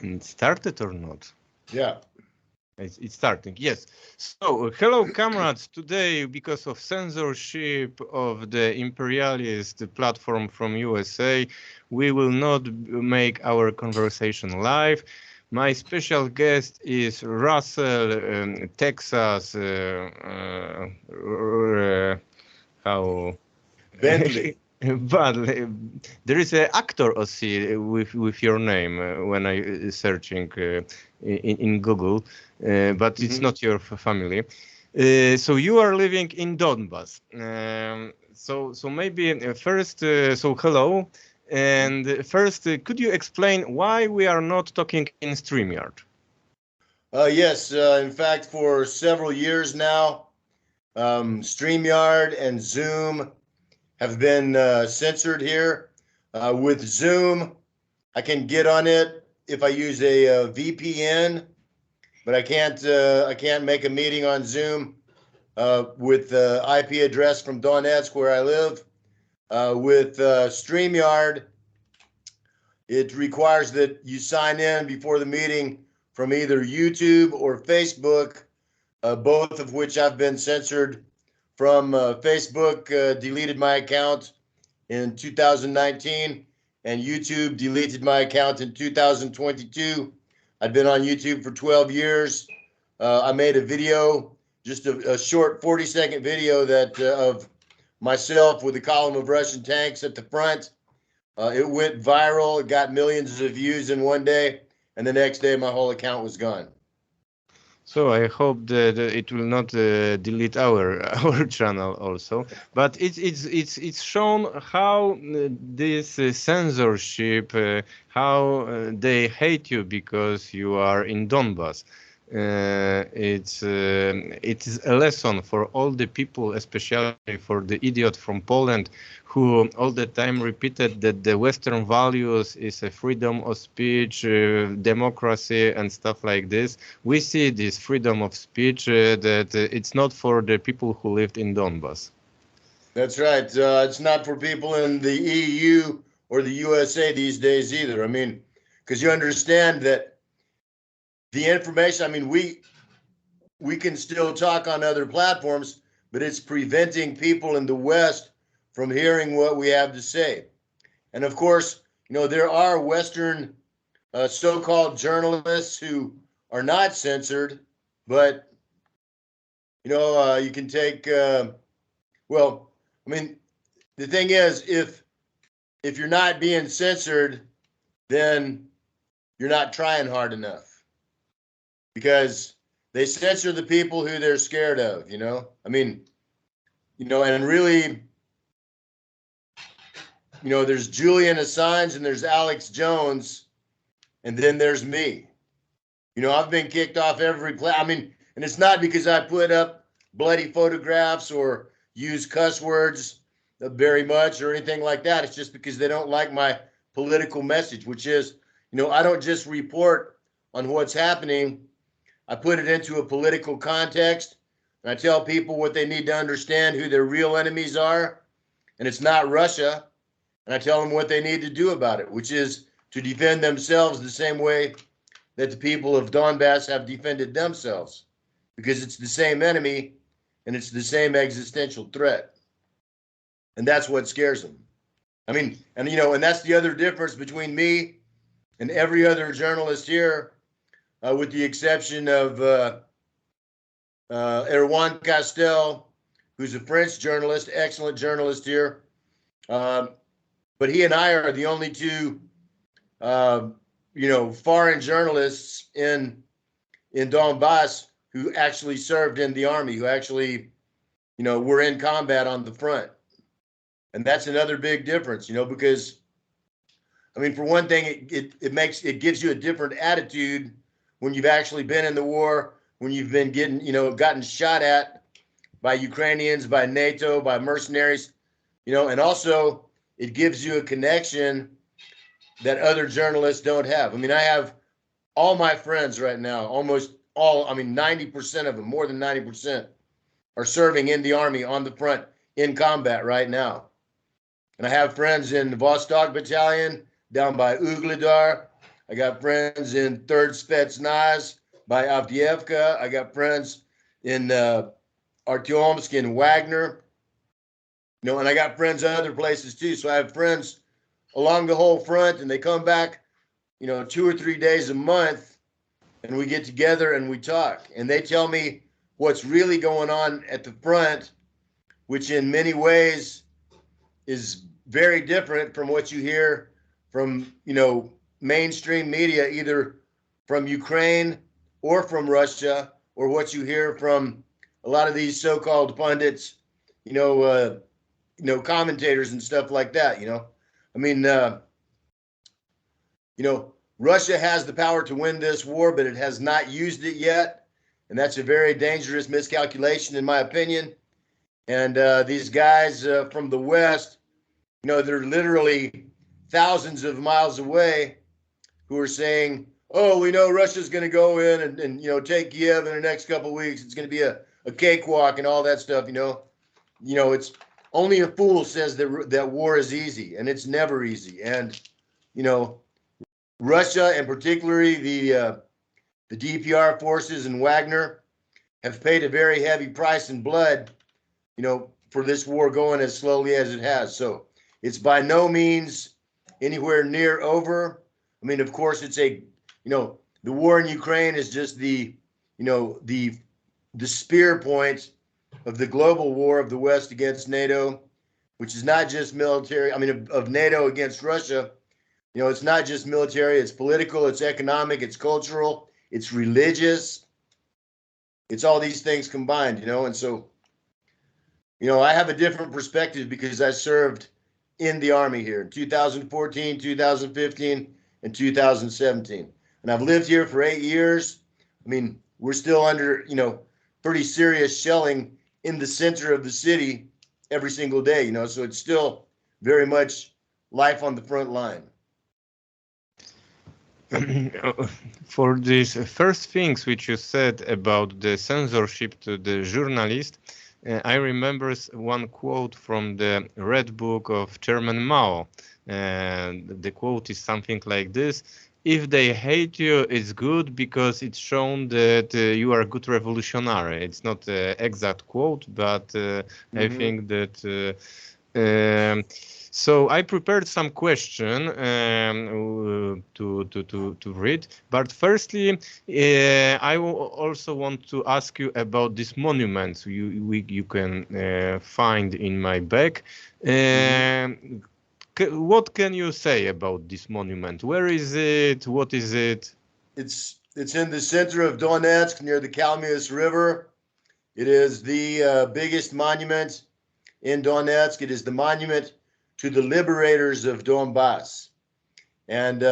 It started or not? Yeah. It's starting, yes. So, hello, comrades. Today, because of censorship of the imperialist platform from USA, we will not make our conversation live. My special guest is Russell, Texas. How? Bentley. But there is an actor also with your name when I searching in Google, but it's not your family. So you are living in Donbass. So maybe first, so hello, and first, could you explain why we are not talking in StreamYard? Yes, in fact, for several years now, StreamYard and Zoom have been censored here. With Zoom, I can get on it if I use a VPN, but I can't make a meeting on Zoom with the IP address from Donetsk where I live. With StreamYard, it requires that you sign in before the meeting from either YouTube or Facebook, both of which I've been censored from. Facebook deleted my account in 2019, and YouTube deleted my account in 2022. I'd been on YouTube for 12 years. I made a video, just a short 40-second video that of myself with a column of Russian tanks at the front. It went viral. It got millions of views in one day, and the next day my whole account was gone. So I hope that it will not delete our channel also. But it's shown how this censorship, how they hate you because you are in Donbass. It is a lesson for all the people, especially for the idiot from Poland, who all the time repeated that the Western values is a freedom of speech, democracy, and stuff like this. We see this freedom of speech that it's not for the people who lived in Donbass. That's right. It's not for people in the EU or the USA these days either. I mean, because you understand that the information, I mean, we can still talk on other platforms, but it's preventing people in the West from hearing what we have to say. And of course, you know, there are Western so-called journalists who are not censored, but, you know, you can take, well, I mean, the thing is, if you're not being censored, then you're not trying hard enough, because they censor the people who they're scared of, you know? I mean, you know, and really, you know, there's Julian Assange and there's Alex Jones, and then there's me. You know, I've been kicked off every I mean, and it's not because I put up bloody photographs or use cuss words very much or anything like that. It's just because they don't like my political message, which is, you know, I don't just report on what's happening. I put it into a political context, and I tell people what they need to understand, who their real enemies are, and it's not Russia. And I tell them what they need to do about it, which is to defend themselves the same way that the people of Donbass have defended themselves, because it's the same enemy and it's the same existential threat. And that's what scares them. I mean, and you know, and that's the other difference between me and every other journalist here, with the exception of Erwan Castel, who's a French journalist, excellent journalist here. But he and I are the only two, you know, foreign journalists in Donbass who actually served in the army, who actually, you know, were in combat on the front. And that's another big difference, you know, because, I mean, for one thing, it gives you a different attitude when you've actually been in the war, when you've been gotten shot at by Ukrainians, by NATO, by mercenaries, you know, and also it gives you a connection that other journalists don't have. I mean, I have all my friends right now, almost all, I mean, 90% of them, more than 90%, are serving in the army on the front in combat right now. And I have friends in the Vostok Battalion down by Ugledar. I got friends in 3rd Spetsnaz by Avdiivka. I got friends in Artyomsk and Wagner. You know, and I got friends other places too. So I have friends along the whole front, and they come back, you know, 2 or 3 days a month, and we get together and we talk. And they tell me what's really going on at the front, which in many ways is very different from what you hear from, you know, mainstream media, either from Ukraine or from Russia, or what you hear from a lot of these so-called pundits, you know, commentators and stuff like that. You know, I mean, you know, Russia has the power to win this war, but it has not used it yet, and that's a very dangerous miscalculation, in my opinion. And these guys from the West, you know, they're literally thousands of miles away, who are saying, "Oh, we know Russia's going to go in and you know, take Kiev in the next couple of weeks. It's going to be a cakewalk and all that stuff." You know, it's only a fool says that war is easy, and it's never easy. And you know, Russia, and particularly the DPR forces and Wagner, have paid a very heavy price in blood, you know, for this war going as slowly as it has. So it's by no means anywhere near over. I mean, of course, it's you know, the war in Ukraine is just the spear point of the global war of the West against NATO, which is not just military. I mean, of NATO against Russia. You know, it's not just military, it's political, it's economic, it's cultural, it's religious. It's all these things combined, you know. And so, you know, I have a different perspective because I served in the Army here in 2014, 2015, and 2017. And I've lived here for 8 years. I mean, we're still under, you know, pretty serious shelling in the center of the city every single day, you know. So it's still very much life on the front line. For these first things which you said about the censorship to the journalist, I remember one quote from the Red Book of Chairman Mao. And the quote is something like this: "If they hate you, it's good because it's shown that you are a good revolutionary." It's not an exact quote, but I think that so I prepared some question to read, but firstly, I also want to ask you about this monument you can find in my bag. What can you say about this monument? Where is it? What is it? It's in the center of Donetsk, near the Kalmius River. It is the biggest monument in Donetsk. It is the monument to the liberators of Donbass. And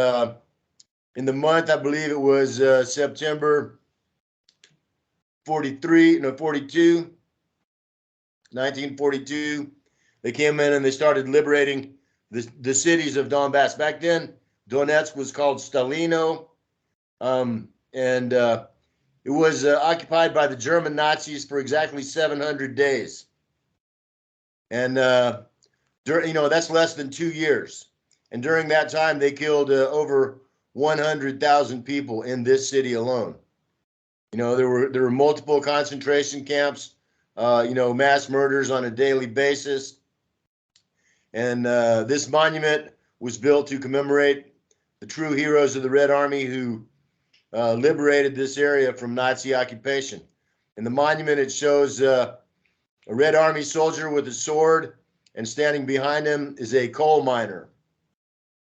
in the month, I believe it was September 1942, they came in and they started liberating the cities of Donbass. Back then, Donetsk was called Stalino, and it was occupied by the German Nazis for exactly 700 days. And you know, that's less than 2 years. And during that time, they killed over 100,000 people in this city alone. You know, there were multiple concentration camps, you know, mass murders on a daily basis. And this monument was built to commemorate the true heroes of the Red Army who liberated this area from Nazi occupation. In the monument, it shows a Red Army soldier with a sword, and standing behind him is a coal miner,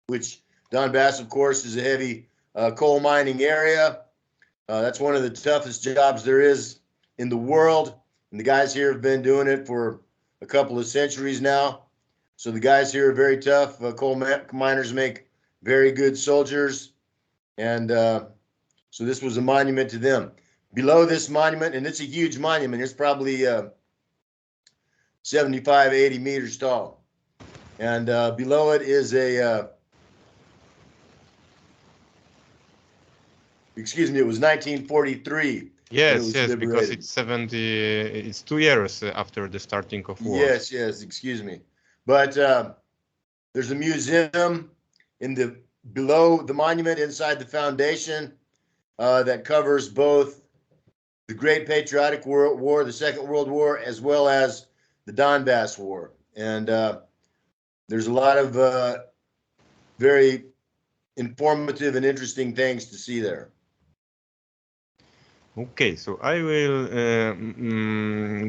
which Donbass, of course, is a heavy coal mining area. That's one of the toughest jobs there is in the world. And the guys here have been doing it for a couple of centuries now. So the guys here are very tough. Coal miners make very good soldiers. And so this was a monument to them. Below this monument, and it's a huge monument, it's probably 75, 80 meters tall. And below it is a, excuse me, it was 1943. Yes, yes, liberated. Because it's 2 years after the starting of war. Yes, excuse me. But there's a museum in the below the monument, inside the foundation, that covers both the Great Patriotic War, the Second World War, as well as the Donbass War. And there's a lot of very informative and interesting things to see there. Okay, so I will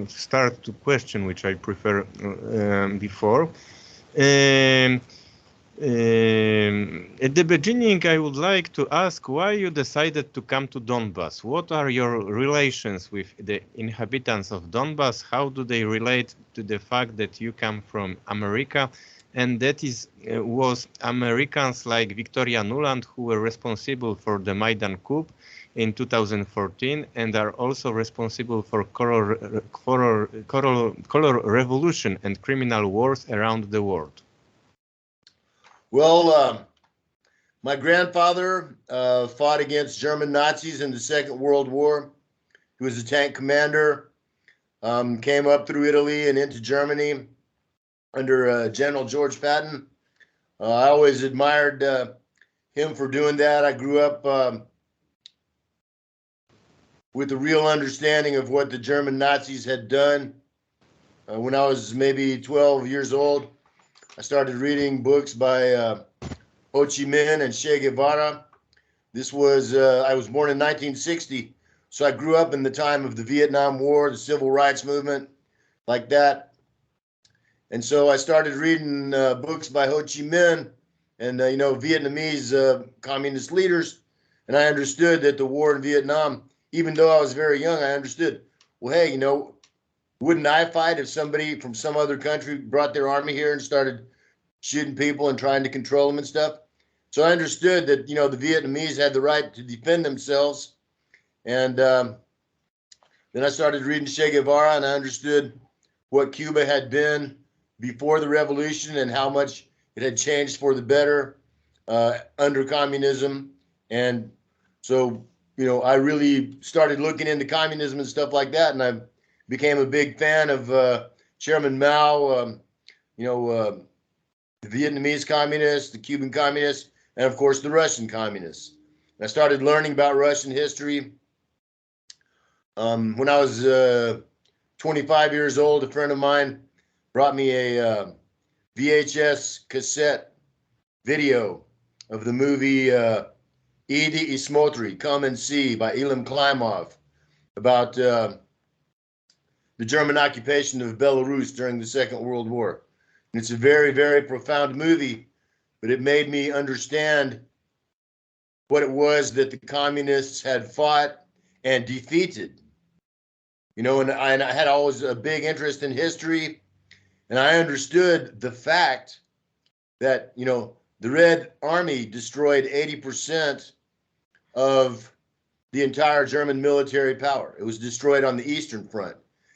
start to question which I prefer before. At the beginning, I would like to ask why you decided to come to Donbass. What are your relations with the inhabitants of Donbass? How do they relate to the fact that you come from America? And that was Americans like Victoria Nuland who were responsible for the Maidan coup in 2014 and are also responsible for color revolution and criminal wars around the world. Well, my grandfather fought against German Nazis in the Second World War. He was a tank commander, came up through Italy and into Germany under General George Patton. I always admired him for doing that. I grew up with a real understanding of what the German Nazis had done. When I was maybe 12 years old, I started reading books by Ho Chi Minh and Che Guevara. This was, I was born in 1960, so I grew up in the time of the Vietnam War, the Civil Rights Movement, like that. And so I started reading books by Ho Chi Minh and, Vietnamese communist leaders. And I understood that the war in Vietnam, even though I was very young, I understood, well, hey, wouldn't I fight if somebody from some other country brought their army here and started shooting people and trying to control them and stuff? So I understood that, the Vietnamese had the right to defend themselves. And then I started reading Che Guevara, and I understood what Cuba had been before the revolution and how much it had changed for the better under communism. And so, I really started looking into communism and stuff like that, and I became a big fan of Chairman Mao, the Vietnamese communists, the Cuban communists, and of course the Russian communists. And I started learning about Russian history. When I was 25 years old, a friend of mine brought me a VHS cassette video of the movie Idi Ismotri, Come and See, by Ilham Klimov, about the German occupation of Belarus during the Second World War. And it's a very, very profound movie, but it made me understand what it was that the communists had fought and defeated. And I had always a big interest in history, and I understood the fact that, the Red Army destroyed 80% of the entire German military power. It was destroyed on the Eastern Front.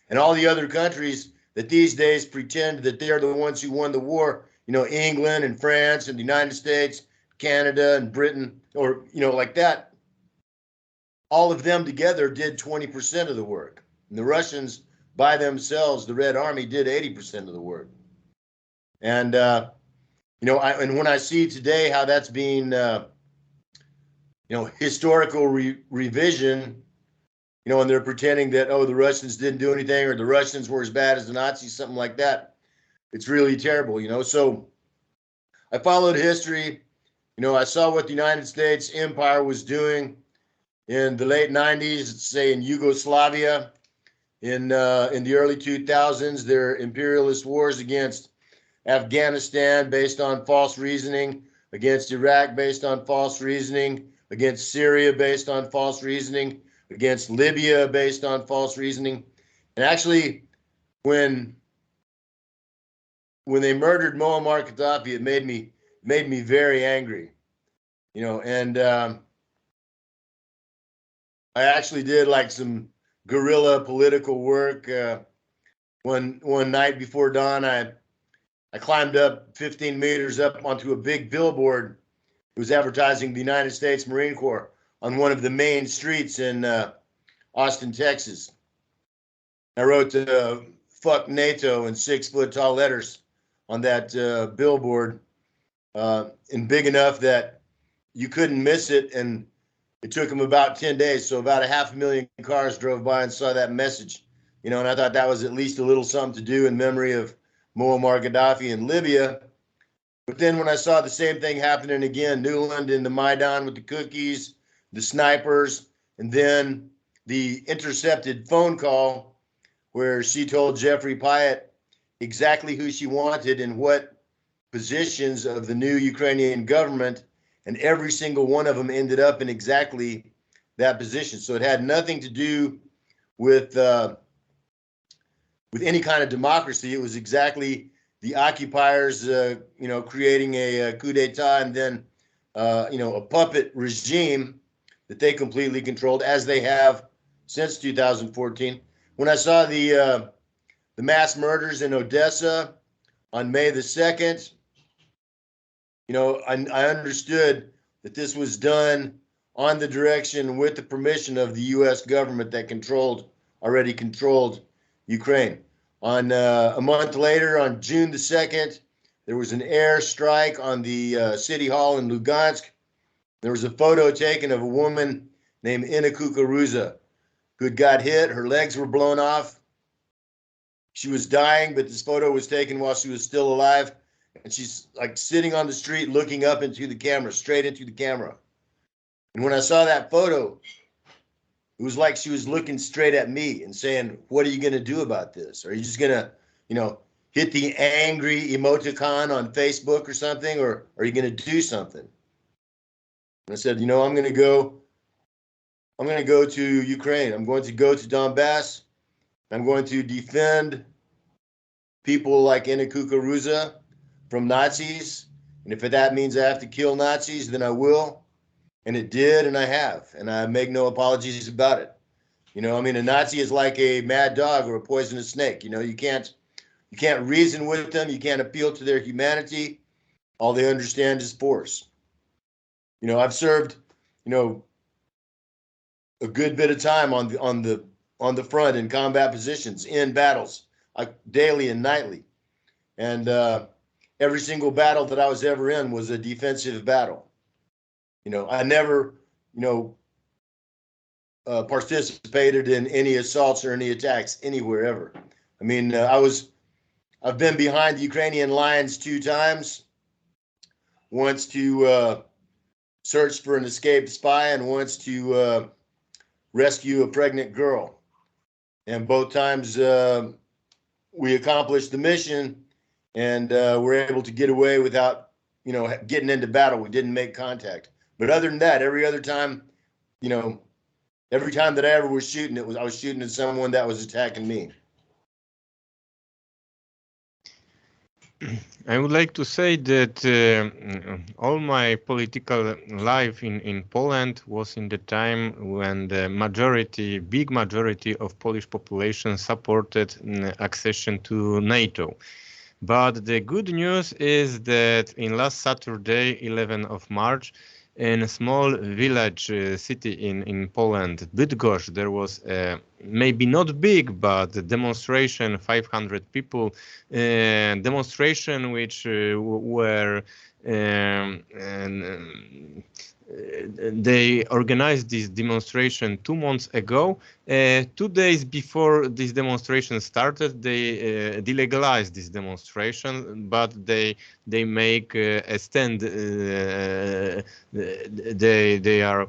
And all the other countries that these days pretend that they're the ones who won the war, England and France and the United States, Canada and Britain, or, like that, all of them together did 20% of the work. And the Russians by themselves, the Red Army, did 80% of the work. And, and when I see today how that's being, historical revision, and they're pretending that, the Russians didn't do anything, or the Russians were as bad as the Nazis, something like that. It's really terrible, So I followed history. I saw what the United States empire was doing in the late 90s, say in Yugoslavia, in the early 2000s, their imperialist wars against Afghanistan based on false reasoning, against Iraq based on false reasoning, against Syria based on false reasoning, against Libya based on false reasoning. And actually, when they murdered Muammar Gaddafi, it made me very angry, and I actually did like some guerrilla political work. One night before dawn, I climbed up 15 meters up onto a big billboard. It was advertising the United States Marine Corps on one of the main streets in Austin, Texas. I wrote "fuck NATO" in 6-foot tall letters on that billboard, and big enough that you couldn't miss it. And it took them about 10 days. So about 500,000 cars drove by and saw that message, you know, and I thought that was at least a little something to do in memory of Muammar Gaddafi in Libya. But then when I saw the same thing happening again, Newland in the Maidan with the cookies, the snipers, and then the intercepted phone call where she told Jeffrey Pyatt exactly who she wanted and what positions of the new Ukrainian government, and every single one of them ended up in exactly that position. So it had nothing to do with any kind of democracy. It was exactly the occupiers, you know, creating a coup d'état and then, you know, a puppet regime that they completely controlled, as they have since 2014. When I saw the mass murders in Odessa on May the 2nd, you know, I understood that this was done on the direction with the permission of the U.S. government that already controlled Ukraine. On a month later, on June the 2nd, there was an air strike on the city hall in Lugansk. There was a photo taken of a woman named Ina Kukuruza who had got hit. Her legs were blown off. She was dying, but this photo was taken while she was still alive. And she's like sitting on the street looking up into the camera, straight into the camera. And when I saw that photo, it was like she was looking straight at me and saying, what are you going to do about this? Are you just going to, you know, hit the angry emoticon on Facebook or something, or are you going to do something? And I said, you know, I'm going to go to Ukraine. I'm going to go to Donbass. I'm going to defend people like Ina Kukuruza from Nazis. And if that means I have to kill Nazis, then I will. And it did, and I have. And I make no apologies about it. You know, I mean, a Nazi is like a mad dog or a poisonous snake. You know, you can't reason with them. You can't appeal to their humanity. All they understand is force. You know, I've served, you know, a good bit of time on the front in combat positions, in battles, daily and nightly. And every single battle that I was ever in was a defensive battle. You know, I never, you know, participated in any assaults or any attacks anywhere ever. I mean, I've been behind the Ukrainian lines 2 times, once to search for an escaped spy and once to rescue a pregnant girl. And both times we accomplished the mission and were able to get away without, you know, getting into battle. We didn't make contact. But other than that, every other time, you know, every time that I ever was shooting, I was shooting at someone that was attacking me. I would like to say that all my political life in Poland was in the time when the big majority of Polish population supported accession to NATO. But the good news is that in last Saturday, 11th of March, in a small village city in Poland, Bydgoszcz, there was maybe not big, but a demonstration, 500 people, demonstration which were they organized this demonstration 2 months ago. 2 days before this demonstration started, they delegalized this demonstration, but they make a stand. They are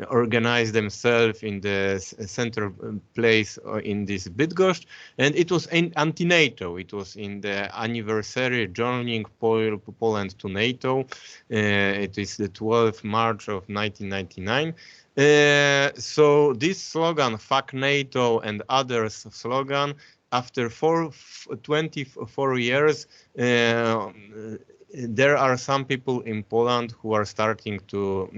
organized themselves in the center place in this Bydgoszcz, and it was anti-NATO. It was in the anniversary joining Poland to NATO. It is the 12th March of 1999. So this slogan, "Fuck NATO" and others slogan, after 24 years, there are some people in Poland who are starting to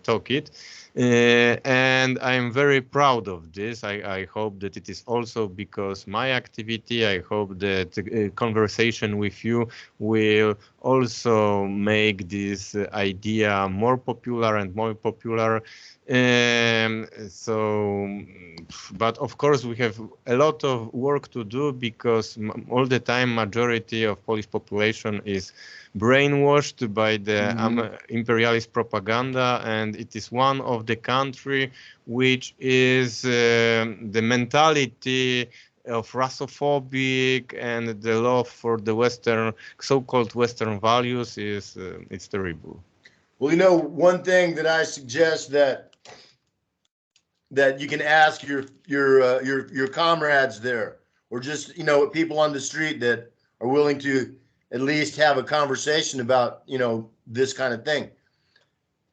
talk it. And I am very proud of this. I hope that it is also because my activity. I hope that conversation with you will also make this idea more popular and more popular. But of course we have a lot of work to do, because all the time majority of Polish population is brainwashed by the imperialist propaganda, and it is one of the country which is the mentality of Russophobic and the love for the Western, so-called Western values is it's terrible. Well, you know, one thing that I suggest that you can ask your comrades there, or just, you know, people on the street that are willing to at least have a conversation about, you know, this kind of thing.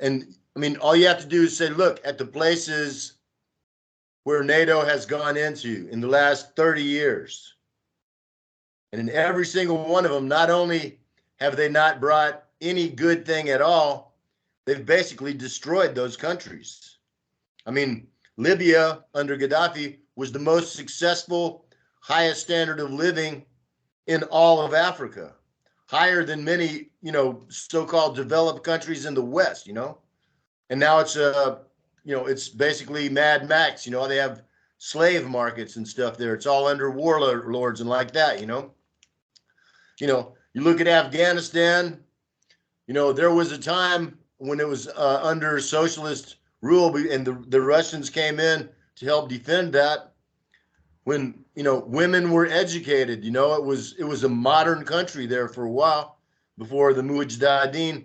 And I mean, all you have to do is say, look at the places where NATO has gone into in the last 30 years. And in every single one of them, not only have they not brought any good thing at all, they've basically destroyed those countries. I mean, Libya under Gaddafi was the most successful, highest standard of living in all of Africa, higher than many, you know, so-called developed countries in the West, you know. And now it's you know, it's basically Mad Max. You know, they have slave markets and stuff there. It's all under warlords and like that, you know. You know, you look at Afghanistan, you know, there was a time when it was under socialist rule, and the Russians came in to help defend that, when, you know, women were educated. You know, it was a modern country there for a while before the Mujahideen,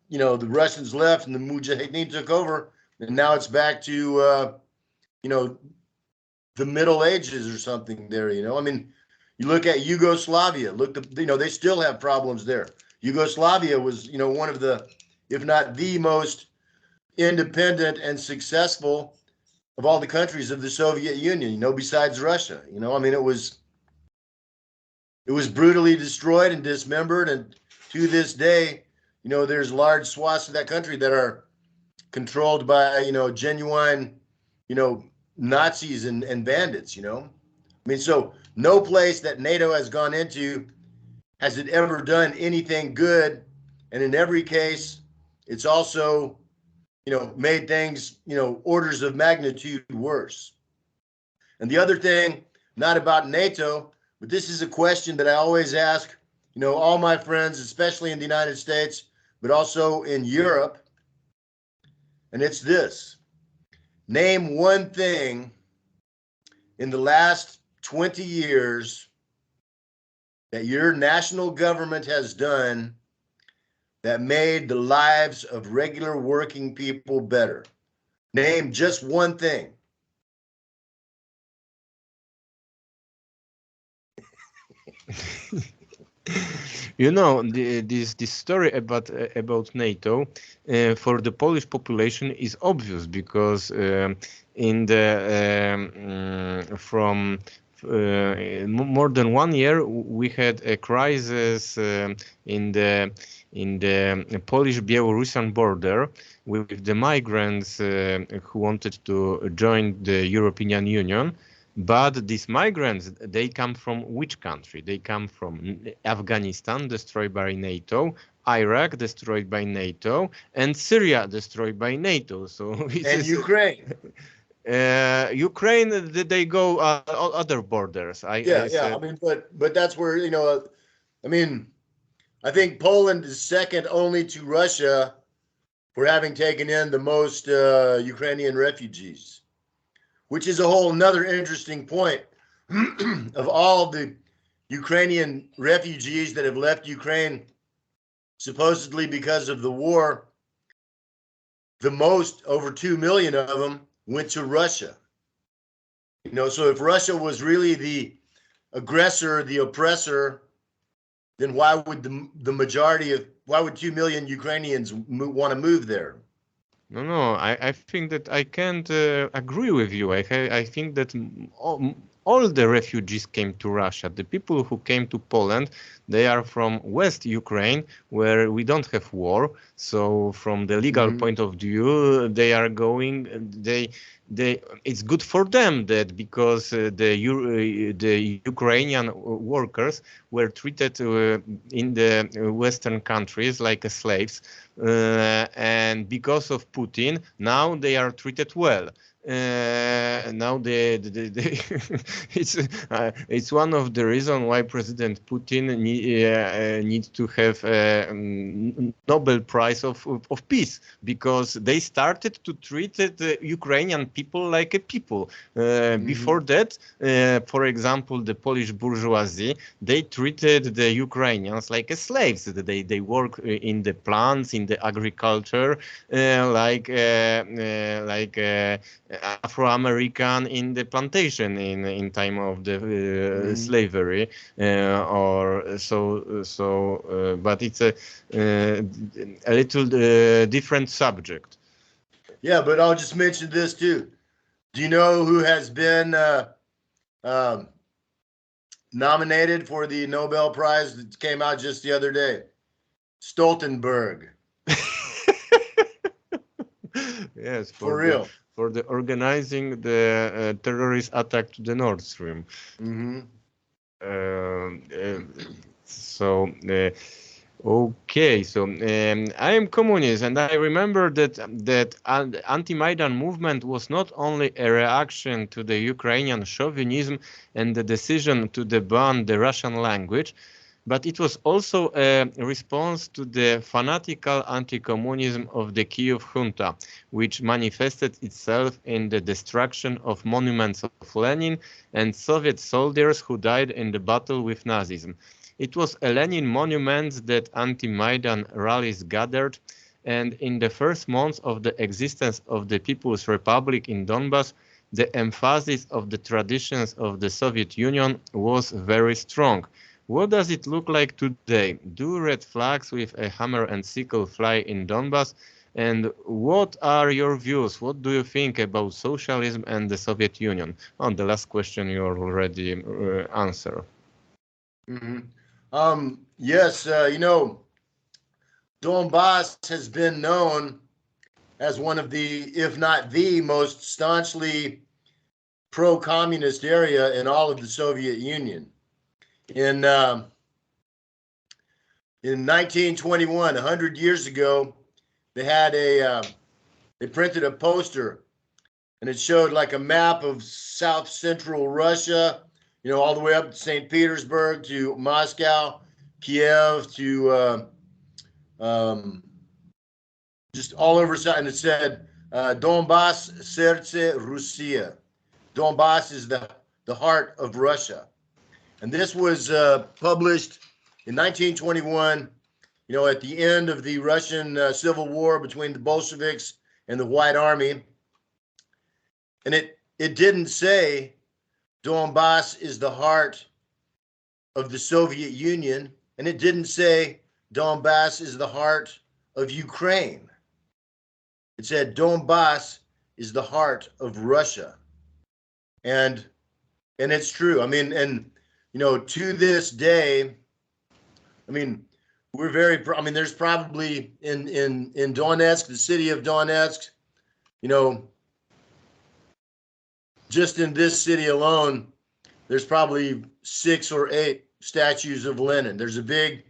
you know, the Russians left and the Mujahideen took over. And now it's back to, you know, the Middle Ages or something there, you know. I mean, you look at Yugoslavia, you know, they still have problems there. Yugoslavia was, you know, one of the, if not the most independent and successful of all the countries of the Soviet Union, you know, besides Russia. You know, I mean, it was brutally destroyed and dismembered. And to this day, you know, there's large swaths of that country that are controlled by, you know, genuine, you know, Nazis and bandits, you know. I mean, so no place that NATO has gone into has it ever done anything good. And in every case, it's also, you know, made things, you know, orders of magnitude worse. And the other thing, not about NATO, but this is a question that I always ask, you know, all my friends, especially in the United States, but also in Europe. And it's this: name one thing in the last 20 years that your national government has done that made the lives of regular working people better. Name just one thing. You know, this story about NATO for the Polish population is obvious, because in the from more than 1 year we had a crisis in the Polish-Belarusian border with the migrants who wanted to join the European Union. But these migrants, they come from which country? They come from Afghanistan, destroyed by NATO, Iraq, destroyed by NATO, and Syria, destroyed by NATO. So and Ukraine. Ukraine, they go other borders. I mean, but that's where, you know, I mean, I think Poland is second only to Russia for having taken in the most Ukrainian refugees, which is a whole another interesting point. Of all the Ukrainian refugees that have left Ukraine, supposedly because of the war, the most, over 2 million of them, went to Russia. You know, so if Russia was really the aggressor, the oppressor, then why would why would 2 million Ukrainians want to move there? No, I think that I can't agree with you. I think that all the refugees came to Russia. The people who came to Poland, they are from West Ukraine, where we don't have war. So from the legal point of view, they are going, it's good for them, that because the Ukrainian workers were treated in the Western countries like slaves, and because of Putin, now they are treated well. Now it's one of the reasons why President Putin needs to have a Nobel Prize of Peace, because they started to treat the Ukrainian people like a people. Before that, for example, the Polish bourgeoisie, they treated the Ukrainians like slaves. They work in the plants, in the agriculture, like Afro-American in the plantation in time of the slavery, but it's a little different subject. Yeah, but I'll just mention this too. Do you know who has been nominated for the Nobel Prize that came out just the other day? Stoltenberg. Yes, for real. For the organizing the terrorist attack to the Nord Stream. Okay, so I am communist, and I remember that anti-Maidan movement was not only a reaction to the Ukrainian chauvinism and the decision to ban the Russian language, but it was also a response to the fanatical anti-communism of the Kiev junta, which manifested itself in the destruction of monuments of Lenin and Soviet soldiers who died in the battle with Nazism. It was a Lenin monument that anti-Maidan rallies gathered, and in the first months of the existence of the People's Republic in Donbass, the emphasis of the traditions of the Soviet Union was very strong. What does it look like today? Do red flags with a hammer and sickle fly in Donbass? And what are your views? What do you think about socialism and the Soviet Union? On the last question you already answered. Yes, you know, Donbass has been known as one of the, if not the most staunchly pro-communist area in all of the Soviet Union. In 1921, 100 years ago, they had they printed a poster, and it showed like a map of South Central Russia, you know, all the way up to St. Petersburg, to Moscow, Kiev, to just all over, and it said, Donbass, Serce Russia. Donbass is the heart of Russia. And this was published in 1921, you know, at the end of the Russian Civil War between the Bolsheviks and the White Army. And it didn't say Donbass is the heart of the Soviet Union, and it didn't say Donbass is the heart of Ukraine. It said Donbass is the heart of Russia. And it's true. I mean, and you know, to this day, I mean, we're very, I mean, there's probably in Donetsk, the city of Donetsk, you know, just in this city alone, there's probably 6 or 8 statues of Lenin. There's a big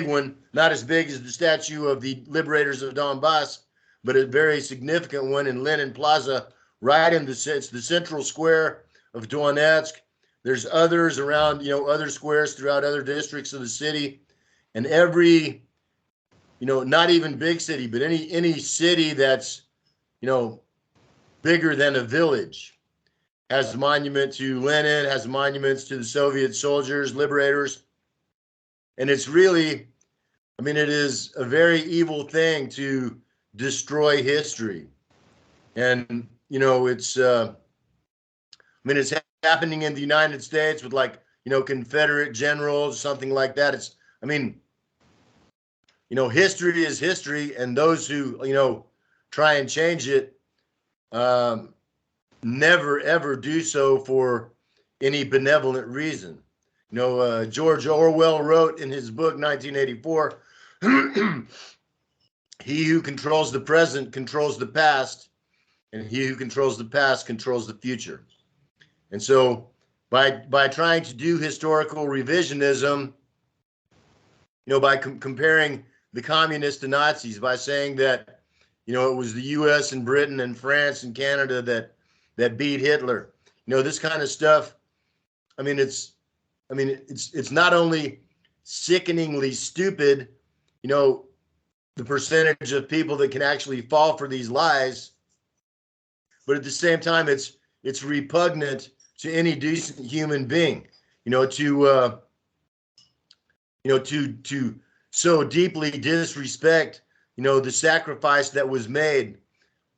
one, not as big as the statue of the liberators of Donbass, but a very significant one in Lenin Plaza, right in the central square of Donetsk. There's others around, you know, other squares throughout other districts of the city. And every, you know, not even big city, but any city that's, you know, bigger than a village has a monument to Lenin, has monuments to the Soviet soldiers, liberators. And it's really, I mean, it is a very evil thing to destroy history. And, you know, it's, I mean, it's happening in the United States with, like, you know, Confederate generals, something like that. It's, I mean, you know, history is history, and those who, you know, try and change it, never, ever do so for any benevolent reason. You know, George Orwell wrote in his book, 1984, he who controls the present controls the past, and he who controls the past controls the future. And so by trying to do historical revisionism, you know, by comparing the communists to Nazis, by saying that, you know, it was the U.S. and Britain and France and Canada that, that beat Hitler. You know, this kind of stuff. I mean, it's not only sickeningly stupid, you know, the percentage of people that can actually fall for these lies, but at the same time, it's repugnant to any decent human being, you know, to so deeply disrespect, you know, the sacrifice that was made,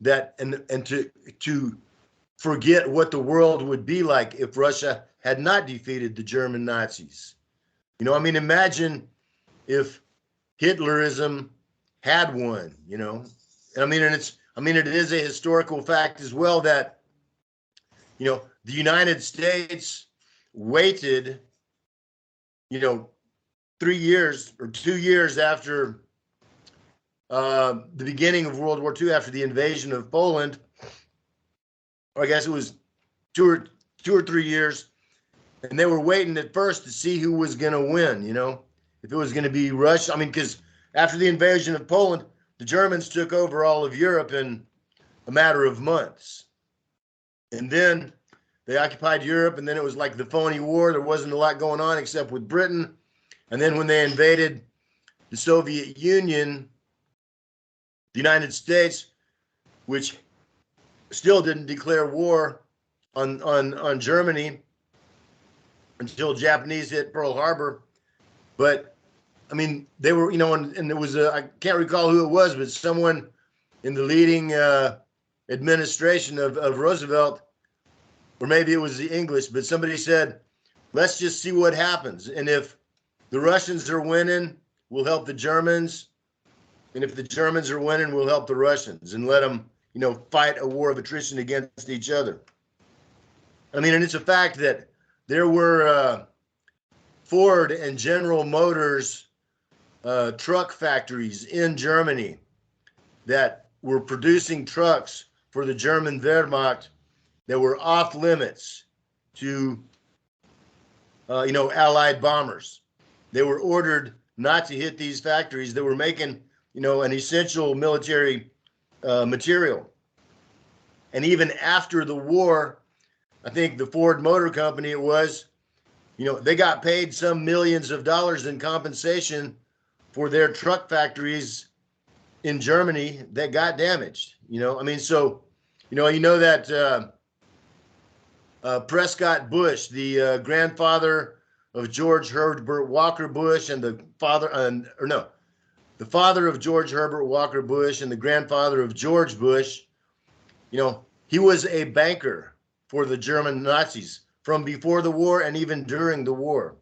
that and to forget what the world would be like if Russia had not defeated the German Nazis. You know, I mean, imagine if Hitlerism had won, you know. I mean, it is a historical fact as well that, you know, the United States waited, you know, 3 years or 2 years after the beginning of World War II, after the invasion of Poland, or I guess it was two or 3 years, and they were waiting at first to see who was going to win, you know, if it was going to be Russia. I mean, because after the invasion of Poland, the Germans took over all of Europe in a matter of months. And then they occupied Europe, and then it was like the phony war. There wasn't a lot going on except with Britain. And then when they invaded the Soviet Union, the United States, which still didn't declare war on Germany until Japanese hit Pearl Harbor. But I mean, they were, you know, and there was I can't recall who it was, but someone in the leading administration of Roosevelt, or maybe it was the English, but somebody said, let's just see what happens. And if the Russians are winning, we'll help the Germans. And if the Germans are winning, we'll help the Russians and let them, you know, fight a war of attrition against each other. I mean, and it's a fact that there were Ford and General Motors truck factories in Germany that were producing trucks for the German Wehrmacht that were off limits to, you know, Allied bombers. They were ordered not to hit these factories that were making, you know, an essential military material. And even after the war, I think the Ford Motor Company, it was, you know, they got paid some millions of dollars in compensation for their truck factories in Germany that got damaged. You know, I mean, so, you know that Prescott Bush, the grandfather of George Herbert Walker Bush, and the father of George Herbert Walker Bush and the grandfather of George Bush, you know, he was a banker for the German Nazis from before the war and even during the war.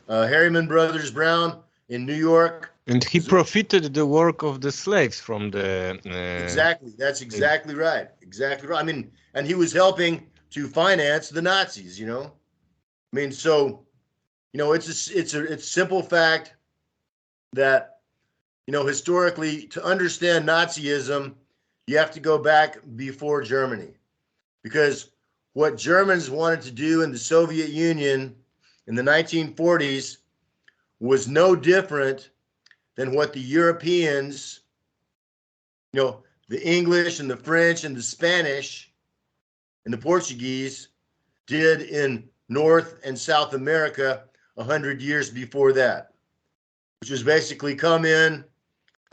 Harriman Brothers Brown in New York. And he profited the work of the slaves from the... Exactly. That's exactly right. Exactly right. I mean, and he was helping to finance the Nazis, you know. I mean, so, you know, it's a simple fact that, you know, historically, to understand Nazism, you have to go back before Germany, because what Germans wanted to do in the Soviet Union in the 1940s was no different than what the Europeans, you know, the English and the French and the Spanish and the Portuguese did in North and South America 100 years before that, which was basically come in,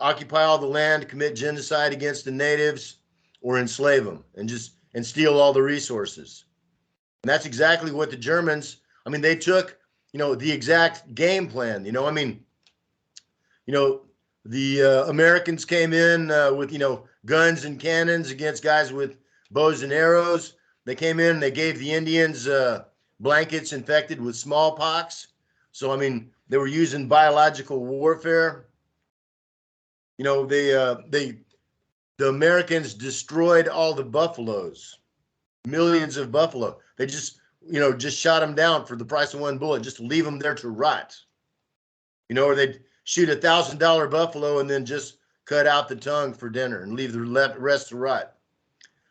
occupy all the land, commit genocide against the natives, or enslave them and steal all the resources. And that's exactly what the Germans, I mean, they took, you know, the exact game plan. You know, I mean, you know, the Americans came in with, you know, guns and cannons against guys with bows and arrows. They came in and they gave the Indians blankets infected with smallpox. So, I mean, they were using biological warfare. You know, the Americans destroyed all the buffaloes, millions of buffalo. They just, you know, just shot them down for the price of one bullet, just to leave them there to rot. You know, or they'd shoot $1,000 buffalo and then just cut out the tongue for dinner and leave the rest to rot.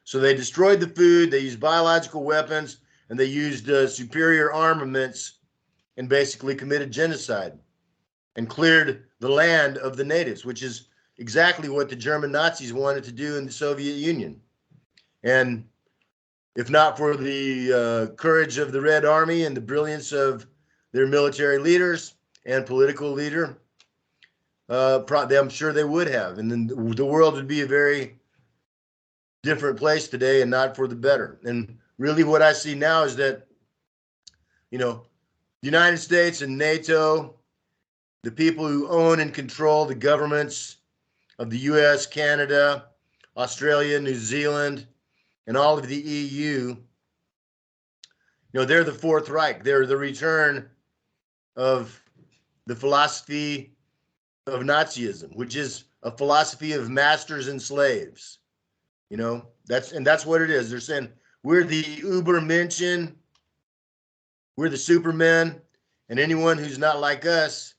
So they destroyed the food, they used biological weapons, and they used superior armaments and basically committed genocide and cleared the land of the natives, which is exactly what the German Nazis wanted to do in the Soviet Union. And if not for the courage of the Red Army and the brilliance of their military leaders and political leader, I'm sure they would have. And then the world would be a very different place today and not for the better. And really what I see now is that, you know, the United States and NATO, the people who own and control the governments of the US, Canada, Australia, New Zealand, and all of the EU, they're the Fourth Reich. They're the return of the philosophy of Nazism, which is a philosophy of masters and slaves. That's what it is. They're saying we're the Übermenschen, we're the Supermen, and anyone who's not like us,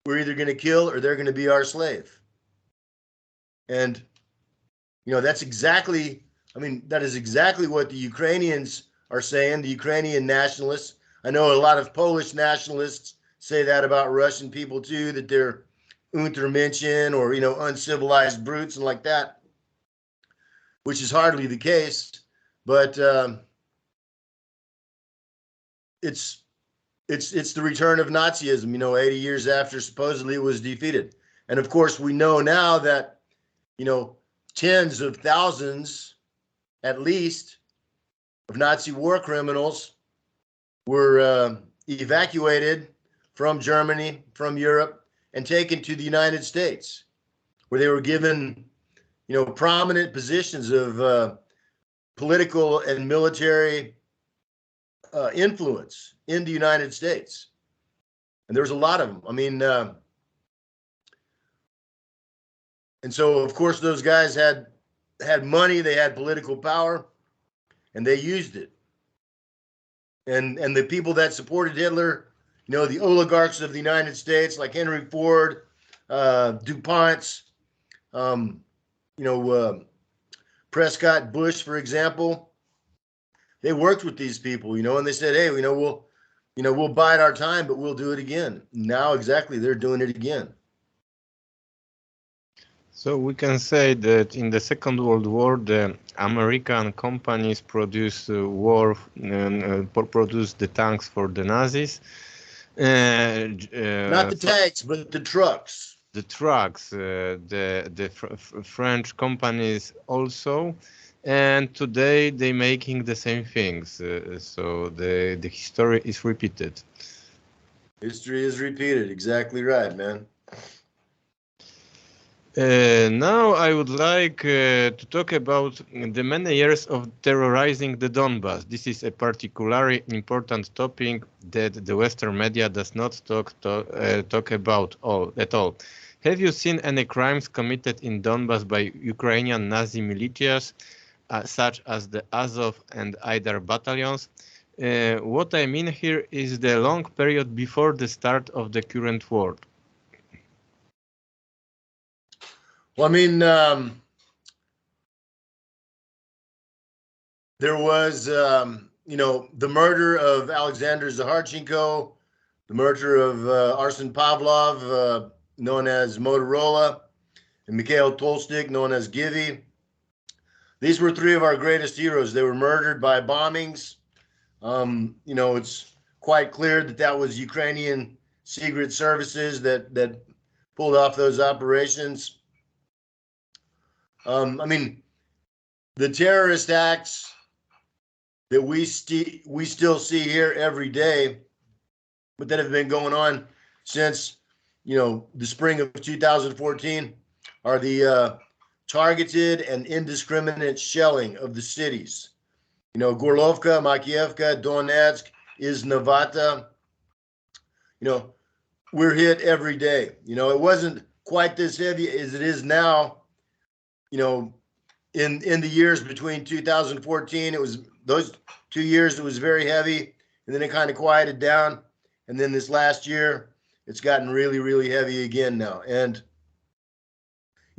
we're either going to kill or they're going to be our slave. And that is exactly what the Ukrainians are saying, the Ukrainian nationalists. I know a lot of Polish nationalists say that about Russian people too, that they're Untermenschen or, uncivilized brutes and like that, which is hardly the case. But it's the return of Nazism, 80 years after supposedly it was defeated. And of course, we know now that, tens of thousands, at least, of Nazi war criminals were evacuated from Germany, from Europe, and taken to the United States, where they were given, prominent positions of political and military influence in the United States. And there's a lot of them. I mean, and so, of course, those guys had money, they had political power, and they used it. And the people that supported Hitler, the oligarchs of the United States, like Henry Ford, DuPont's, Prescott Bush, for example, they worked with these people, and they said, hey, we'll bide our time, but we'll do it again. Now, exactly, they're doing it again. So we can say that in the Second World War, the American companies produced produced the tanks for the Nazis. Not the tanks, but the trucks. The trucks, the French companies also, and today they making the same things. So the history is repeated. History is repeated. Exactly right, man. Now I would like to talk about the many years of terrorizing the Donbass. This is a particularly important topic that the Western media does not talk about at all. Have you seen any crimes committed in Donbass by Ukrainian Nazi militias, such as the Azov and Aidar battalions? What I mean here is the long period before the start of the current war. Well, I mean, there was, the murder of Alexander Zaharchenko, the murder of Arsen Pavlov, known as Motorola, and Mikhail Tolstik, known as Givy. These were three of our greatest heroes. They were murdered by bombings. It's quite clear that was Ukrainian secret services that pulled off those operations. I mean, the terrorist acts that we still see here every day, but that have been going on since, the spring of 2014, are the targeted and indiscriminate shelling of the cities. Gorlovka, Makievka, Donetsk, Iznovata. We're hit every day. It wasn't quite this heavy as it is now. In the years between 2014, it was those 2 years, it was very heavy, and then it kind of quieted down. And then this last year, it's gotten really, really heavy again now. And,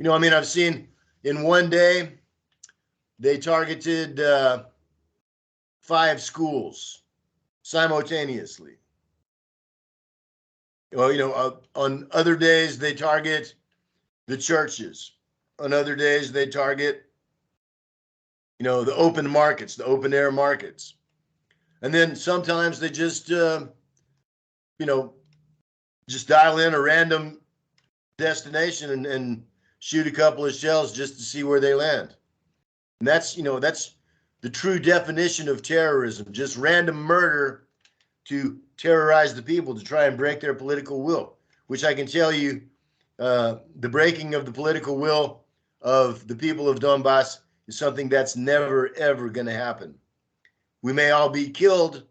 I've seen in one day, they targeted 5 schools simultaneously. On other days, they target the churches. On other days, they target the open markets, the open air markets. And then sometimes they just, just dial in a random destination and shoot a couple of shells just to see where they land. And that's the true definition of terrorism, just random murder to terrorize the people, to try and break their political will, which I can tell you, the breaking of the political will of the people of Donbass is something that's never, ever going to happen. We may all be killed,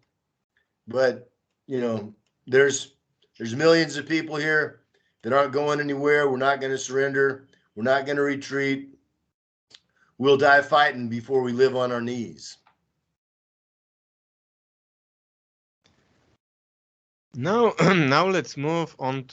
but, there's millions of people here that aren't going anywhere. We're not going to surrender. We're not going to retreat. We'll die fighting before we live on our knees. Now, now let's move on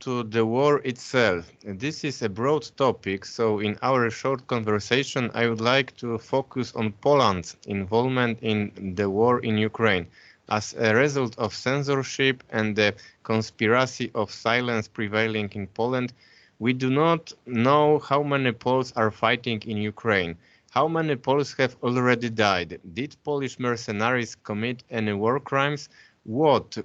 to the war itself. This is a broad topic, so in our short conversation, I would like to focus on Poland's involvement in the war in Ukraine. As a result of censorship and the conspiracy of silence prevailing in Poland, we do not know how many Poles are fighting in Ukraine. How many Poles have already died? Did Polish mercenaries commit any war crimes? What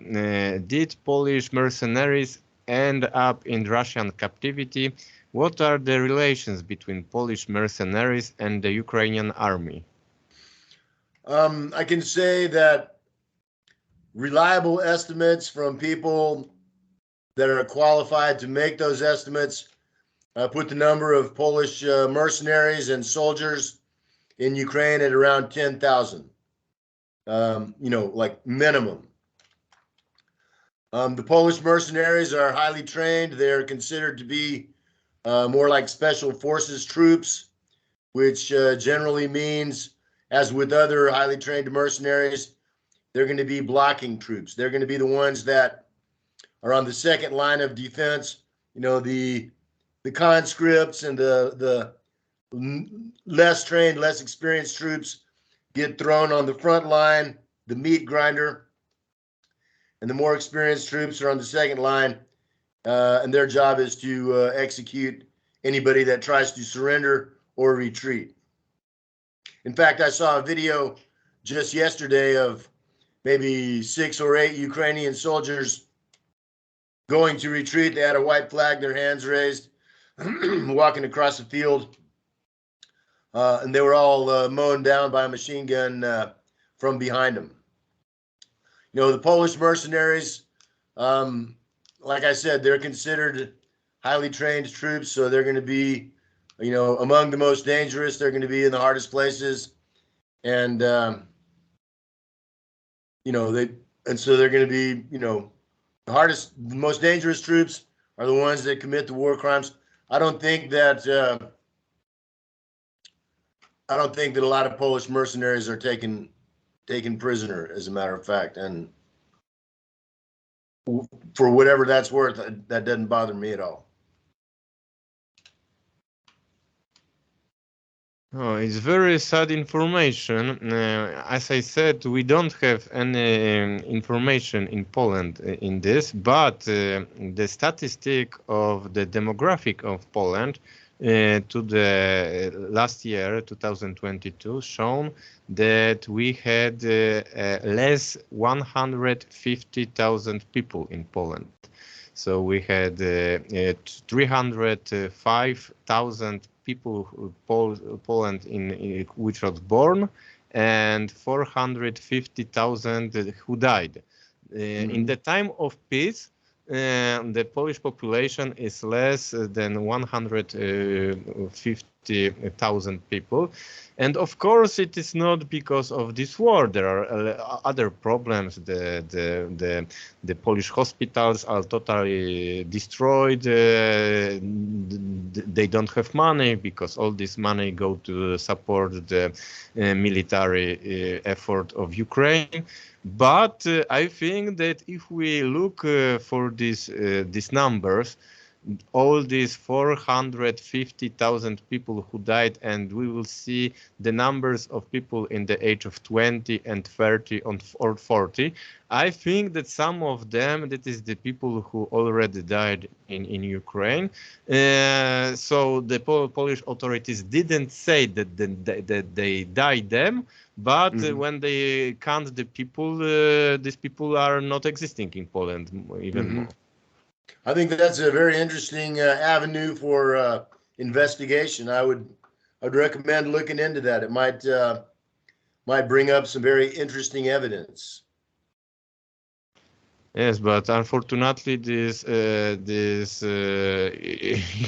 did Polish mercenaries end up in Russian captivity? What are the relations between Polish mercenaries and the Ukrainian army? I can say that reliable estimates from people that are qualified to make those estimates put the number of Polish mercenaries and soldiers in Ukraine at around 10,000, like minimum. The Polish mercenaries are highly trained. They're considered to be more like special forces troops, which generally means, as with other highly trained mercenaries, they're going to be blocking troops. They're going to be the ones that are on the second line of defense. The conscripts and the less trained, less experienced troops get thrown on the front line, the meat grinder. And the more experienced troops are on the second line, and their job is to execute anybody that tries to surrender or retreat. In fact, I saw a video just yesterday of maybe 6 or 8 Ukrainian soldiers going to retreat. They had a white flag, their hands raised, walking across the field, and they were all mown down by a machine gun from behind them. The Polish mercenaries, like I said, they're considered highly trained troops, so they're going to be, among the most dangerous. They're going to be in the hardest places, and so they're going to be, the most dangerous troops are the ones that commit the war crimes. I don't think that a lot of Polish mercenaries are taken prisoner, as a matter of fact, and for whatever that's worth, that doesn't bother me at all. Oh, it's very sad information. As I said, we don't have any information in Poland in this, but the statistic of the demographic of Poland to the last year, 2022, shown that we had less 150,000 people in Poland. So we had 305,000 people Poland in which was born, and 450,000 who died. In the time of peace, the Polish population is less than 150,000 people. And of course, it is not because of this war. There are other problems. The Polish hospitals are totally destroyed. They don't have money because all this money go to support the military effort of Ukraine. But I think that if we look for these numbers, all these 450,000 people who died, and we will see the numbers of people in the age of 20 and 30 or 40. I think that some of them, that is the people who already died in Ukraine. So the Polish authorities didn't say that they died them, but when they count the people, these people are not existing in Poland even more. I think that's a very interesting avenue for investigation. I'd recommend looking into that. It might bring up some very interesting evidence. Yes, but unfortunately,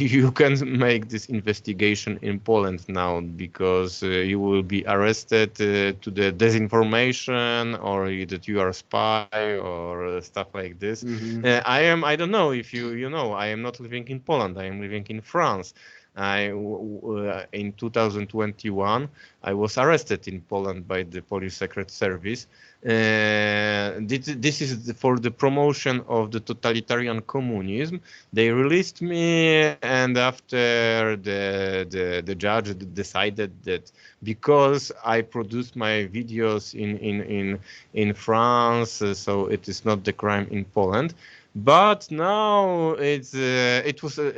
you can make this investigation in Poland now, because you will be arrested to the disinformation, or that you are a spy or stuff like this. I don't know if you know, I am not living in Poland. I am living in France. In 2021, I was arrested in Poland by the Polish Secret Service. This is for the promotion of the totalitarian communism. They released me, and after the judge decided that because I produced my videos in France, so it is not the crime in Poland. But now it was a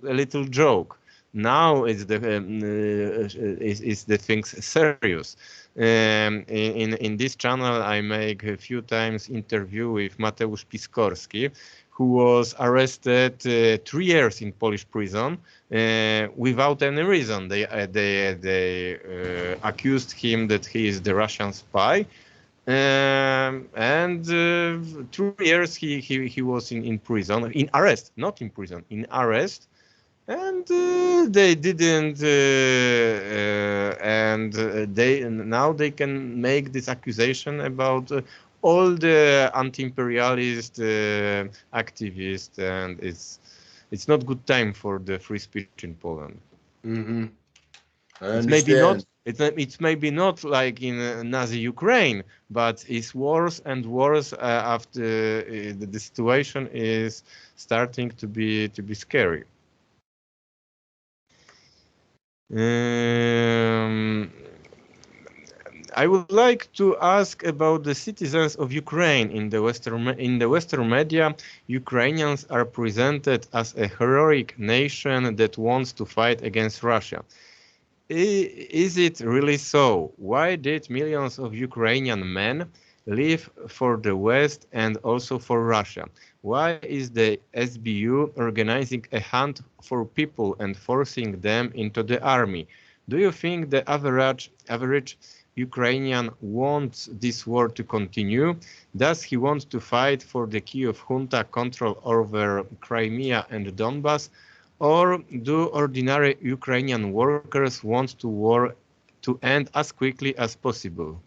little joke. Now it's the things serious. In this channel, I make a few times interview with Mateusz Piskorski, who was arrested 3 years in Polish prison without any reason. They accused him that he is the Russian spy. And 2 years he was in prison, in arrest, not in prison, in arrest, and they didn't, and now they can make this accusation about all the anti-imperialist activists, and it's not good time for the free speech in Poland. It's maybe not like in Nazi Ukraine, but it's worse and worse after the situation is starting to be scary. I would like to ask about the citizens of Ukraine. In the Western media, Ukrainians are presented as a heroic nation that wants to fight against Russia. Is it really so? Why did millions of Ukrainian men leave for the West and also for Russia? Why is the SBU organizing a hunt for people and forcing them into the army? Do you think the average Ukrainian wants this war to continue? Does he want to fight for the Kyiv junta control over Crimea and Donbass? Or do ordinary Ukrainian workers want the war to end as quickly as possible?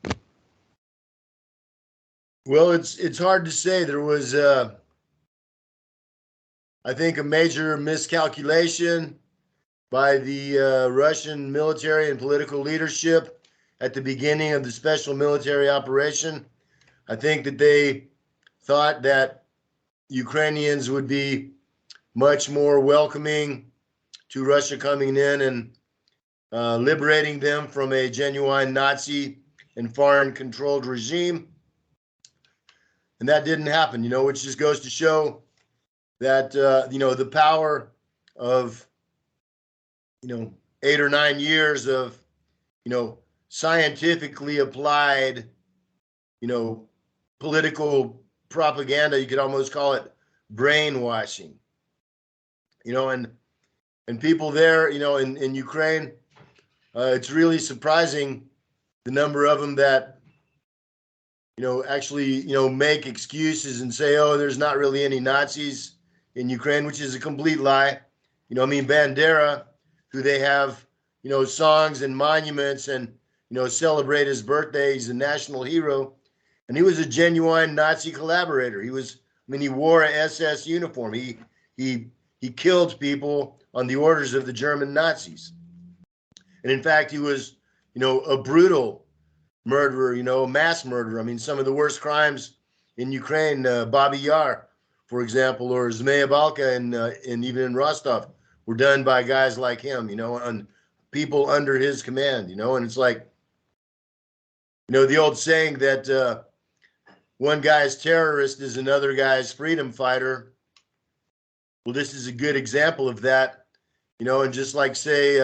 Well, it's hard to say. There was, I think, a major miscalculation by the Russian military and political leadership at the beginning of the special military operation. I think that they thought that Ukrainians would be much more welcoming to Russia coming in and liberating them from a genuine Nazi and foreign-controlled regime. And that didn't happen, which just goes to show that, the power of, 8 or 9 years of, scientifically applied, political propaganda. You could almost call it brainwashing. And people there, in Ukraine, it's really surprising the number of them that, actually, make excuses and say, oh, there's not really any Nazis in Ukraine, which is a complete lie. Bandera, who they have, songs and monuments and, celebrate his birthday. He's a national hero. And he was a genuine Nazi collaborator. He wore a SS uniform. He killed people on the orders of the German Nazis. And in fact, he was, a brutal murderer, a mass murderer. Some of the worst crimes in Ukraine, Babi Yar, for example, or Zmayabalka and even in Rostov were done by guys like him, you know, and people under his command, you know. And it's like, you know, the old saying that one guy's terrorist is another guy's freedom fighter. Well, this is a good example of that, you know. And just like, say,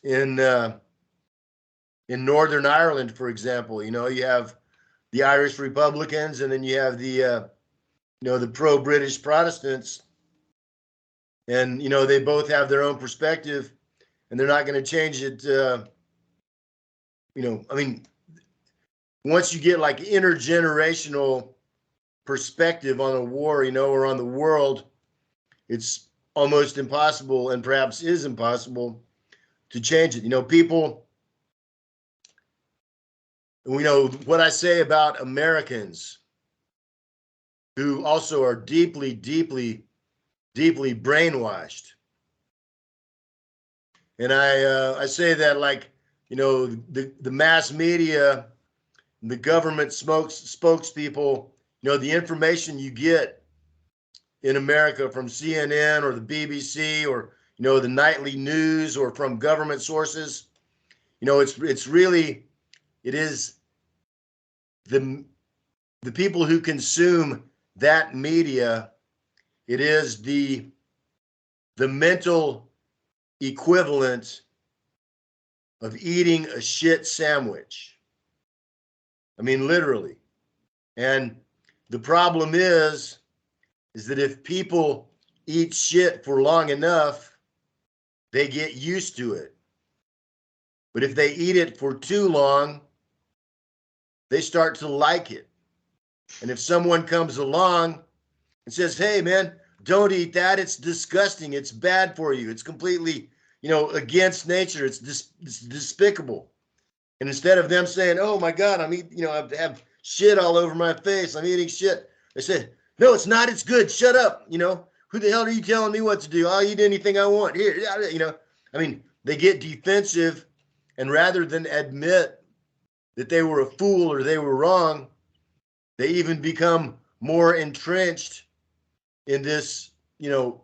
in Northern Ireland, for example, you know, you have the Irish Republicans, and then you have the you know, the pro-British Protestants, and you know, they both have their own perspective, and they're not going to change it. You know, I mean, once you get like intergenerational perspective on a war, you know, or on the world, it's almost impossible, and perhaps is impossible, to change it. You know, people, you know, what I say about Americans who also are deeply, deeply, deeply brainwashed. And I say that, like, you know, the mass media, the government spokespeople, you know, the information you get in America from CNN or the BBC, or, you know, the nightly news, or from government sources, you know, it's really, it is the people who consume that media, it is the mental equivalent of eating a shit sandwich. I mean, literally. And the problem is that if people eat shit for long enough, they get used to it. But if they eat it for too long, they start to like it. And if someone comes along and says, hey, man, don't eat that, it's disgusting, it's bad for you, it's completely, you know, against nature, it's despicable. And instead of them saying, oh my God, I'm eating, you know, I have shit all over my face, I'm eating shit, they say, no, it's not, it's good, shut up, you know, who the hell are you telling me what to do? I'll eat anything I want here, you know. I mean, they get defensive, and rather than admit that they were a fool or they were wrong, they even become more entrenched in this, you know,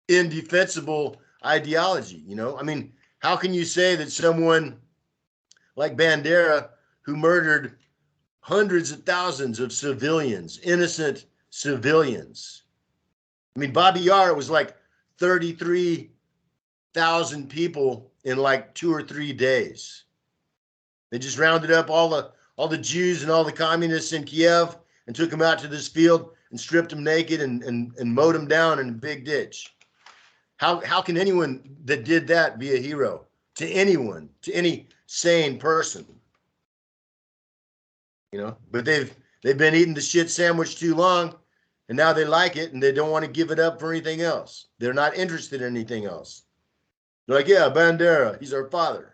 indefensible ideology, you know. I mean, how can you say that someone like Bandera, who murdered hundreds of thousands of civilians, innocent civilians? I mean, Bobby Yar was like 33,000 people in like 2 or 3 days. They just rounded up all the Jews and all the communists in Kiev and took them out to this field and stripped them naked and mowed them down in a big ditch. How can anyone that did that be a hero to anyone, to any sane person? You know, but they've been eating the shit sandwich too long, and now they like it, and they don't want to give it up for anything else. They're not interested in anything else. They're like, yeah, Bandera, he's our father.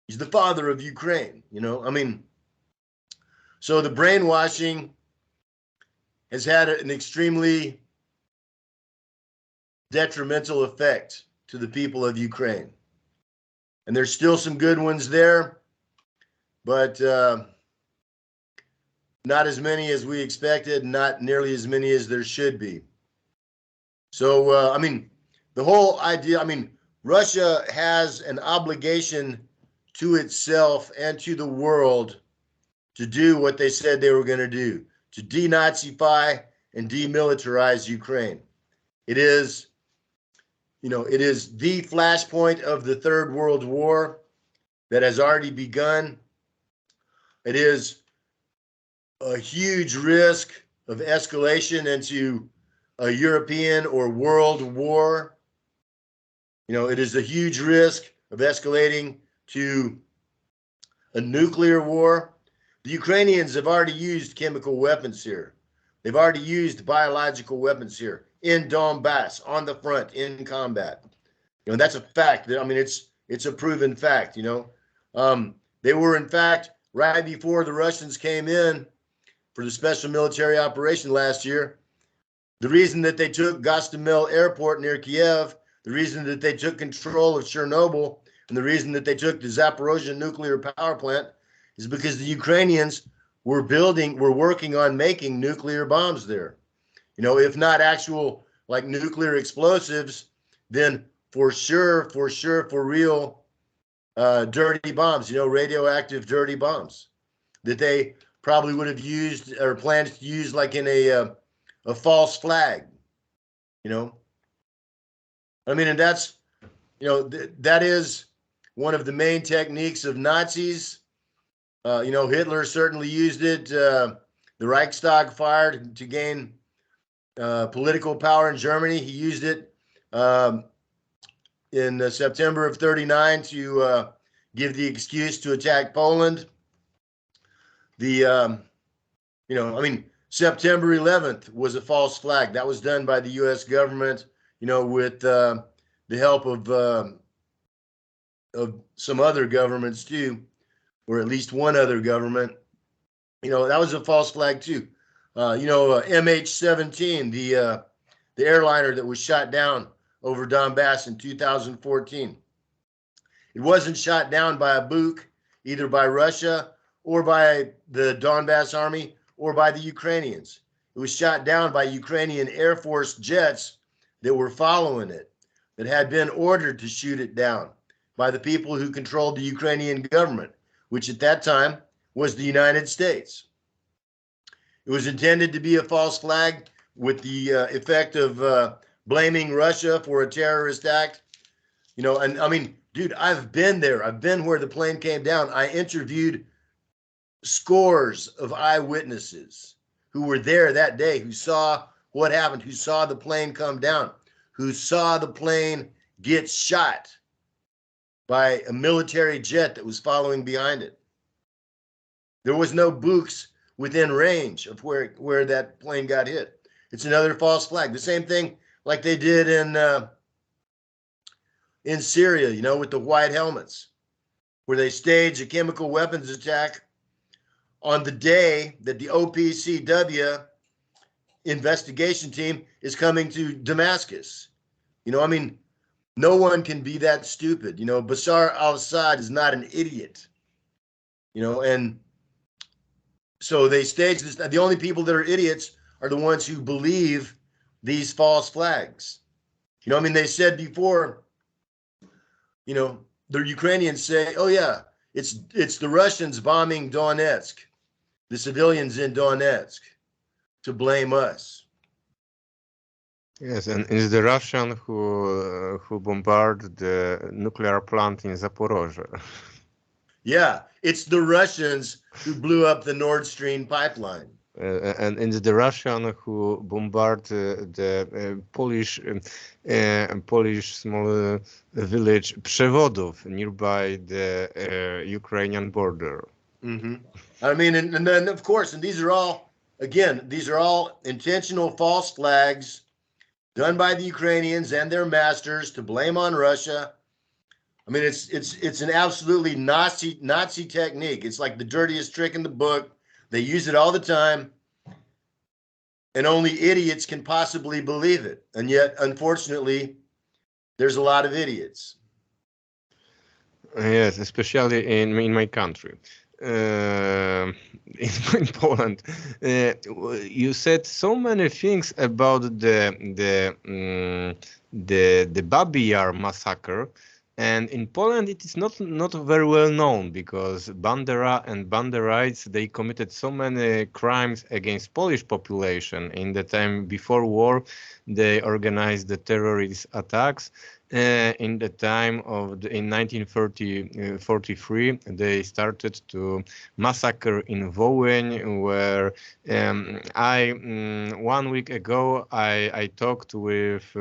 He's the father of Ukraine, you know? I mean, so the brainwashing has had an extremely detrimental effect to the people of Ukraine. And there's still some good ones there, but not as many as we expected, not nearly as many as there should be. So, I mean, the whole idea, I mean, Russia has an obligation to itself and to the world to do what they said they were going to do, to denazify and demilitarize Ukraine. It is, you know, it is the flashpoint of the Third World War that has already begun. It is a huge risk of escalation into a European or world war. You know, it is a huge risk of escalating to a nuclear war. The Ukrainians have already used chemical weapons here. They've already used biological weapons here in Donbass, on the front, in combat. You know, that's a fact. I mean, it's a proven fact, you know. They were, in fact, right before the Russians came in for the special military operation last year, the reason that they took Gostomel Airport near Kiev, the reason that they took control of Chernobyl, and the reason that they took the Zaporozhye nuclear power plant is because the Ukrainians we're working on making nuclear bombs there. You know, if not actual like nuclear explosives, then for sure, for real, dirty bombs, you know, radioactive dirty bombs that they probably would have used or planned to use like in a false flag, you know. I mean, and that's, you know, that is one of the main techniques of Nazis. You know, Hitler certainly used it. The Reichstag fire to gain political power in Germany. He used it in September of '39 to give the excuse to attack Poland. The, you know, I mean, September 11th was a false flag. That was done by the U.S. government, you know, with the help of some other governments too, or at least one other government. You know, that was a false flag too. You know, MH17, the airliner that was shot down over Donbass in 2014. It wasn't shot down by a Buk, either by Russia or by the Donbass army or by the Ukrainians. It was shot down by Ukrainian Air Force jets that were following it, that had been ordered to shoot it down by the people who controlled the Ukrainian government, which at that time was the United States. It was intended to be a false flag with the effect of blaming Russia for a terrorist act. You know, and I mean, dude, I've been there. I've been where the plane came down. I interviewed scores of eyewitnesses who were there that day, who saw what happened, who saw the plane come down, who saw the plane get shot by a military jet that was following behind it. There was no Buks within range of where that plane got hit. It's another false flag. The same thing like they did in Syria, you know, with the white helmets, where they staged a chemical weapons attack on the day that the OPCW investigation team is coming to Damascus. You know, I mean, no one can be that stupid. You know, Bashar al-Assad is not an idiot. You know, and so they staged this. The only people that are idiots are the ones who believe these false flags. You know, I mean, they said before, you know, the Ukrainians say, oh yeah, it's the Russians bombing Donetsk, the civilians in Donetsk, to blame us. Yes, and it's the Russian who bombarded the nuclear plant in Zaporozhye. Yeah, it's the Russians who blew up the Nord Stream pipeline. And it's the Russian who bombarded the Polish small village Przewodów nearby the Ukrainian border. Mm-hmm. I mean, and then of course, and these are all, again, these are all intentional false flags done by the Ukrainians and their masters to blame on Russia. I mean, it's an absolutely Nazi technique. It's like the dirtiest trick in the book. They use it all the time, and only idiots can possibly believe it. And yet, unfortunately, there's a lot of idiots. Yes, especially in my country. In Poland, you said so many things about the Babi Yar massacre, and in Poland it is not very well known because Bandera and Banderites, they committed so many crimes against Polish population in the time before war. They organized the terrorist attacks. In the time of in 1943, they started to massacre in Wołyń, where 1 week ago I talked with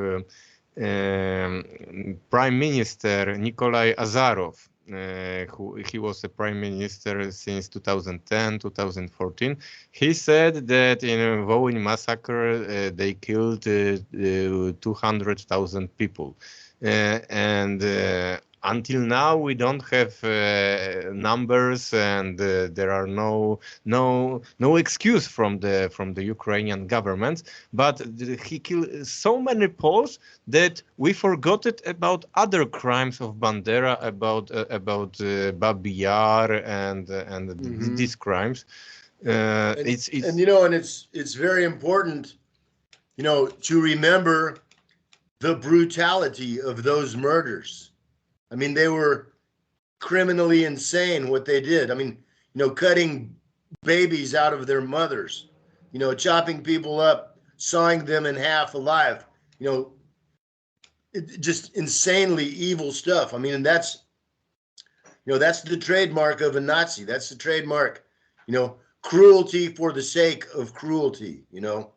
Prime Minister Nikolai Azarov. He was a prime minister since 2010, 2014. He said that in Wołyń massacre they killed 200,000 people. And until now we don't have numbers, and there are no excuse from the Ukrainian government. But he killed so many Poles that we forgot it about other crimes of Bandera, about Babi Yar and these crimes. It's and you know, and it's very important, you know, to remember the brutality of those murders. I mean, they were criminally insane what they did. I mean, you know, cutting babies out of their mothers, you know, chopping people up, sawing them in half alive, you know, just insanely evil stuff. I mean, and that's, you know, that's the trademark of a Nazi. That's the trademark, you know, cruelty for the sake of cruelty, you know,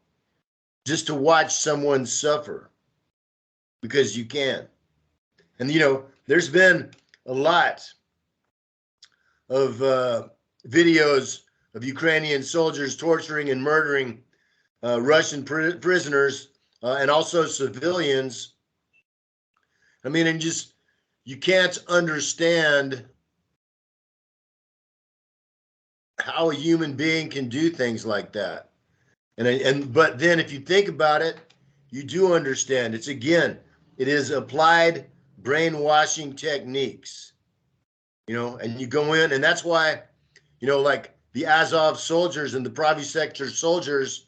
just to watch someone suffer because you can. And, you know, there's been a lot of videos of Ukrainian soldiers torturing and murdering Russian prisoners and also civilians. I mean, and just, you can't understand how a human being can do things like that. But then if you think about it, you do understand. It's, again, it is applied brainwashing techniques, you know, and you go in, and that's why, you know, like the Azov soldiers and the Pravi sector soldiers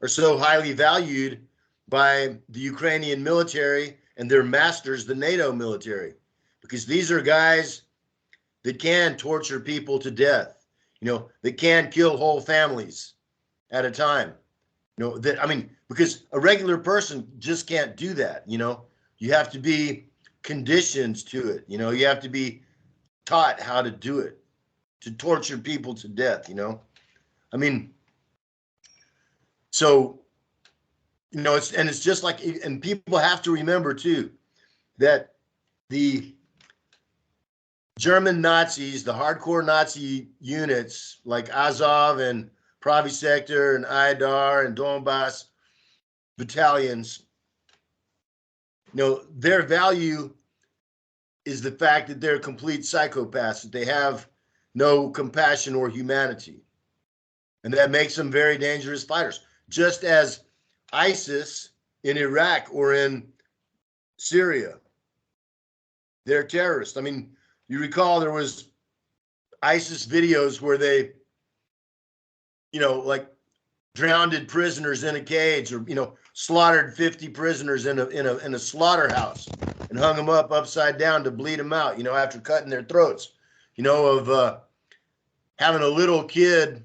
are so highly valued by the Ukrainian military and their masters, the NATO military, because these are guys that can torture people to death, you know, that can kill whole families at a time. You know, that, I mean, because a regular person just can't do that, you know. You have to be conditioned to it, you know, you have to be taught how to do it, to torture people to death, you know. I mean, so, you know, it's just like, and people have to remember too, that the German Nazis, the hardcore Nazi units like Azov and Pravi Sector and Idar and Donbass battalions, you know, their value is the fact that they're complete psychopaths, that they have no compassion or humanity. And that makes them very dangerous fighters. Just as ISIS in Iraq or in Syria, they're terrorists. I mean, you recall there was ISIS videos where they, you know, like drowned prisoners in a cage, or, you know, slaughtered 50 prisoners in a slaughterhouse and hung them up upside down to bleed them out, you know, after cutting their throats, you know, of having a little kid,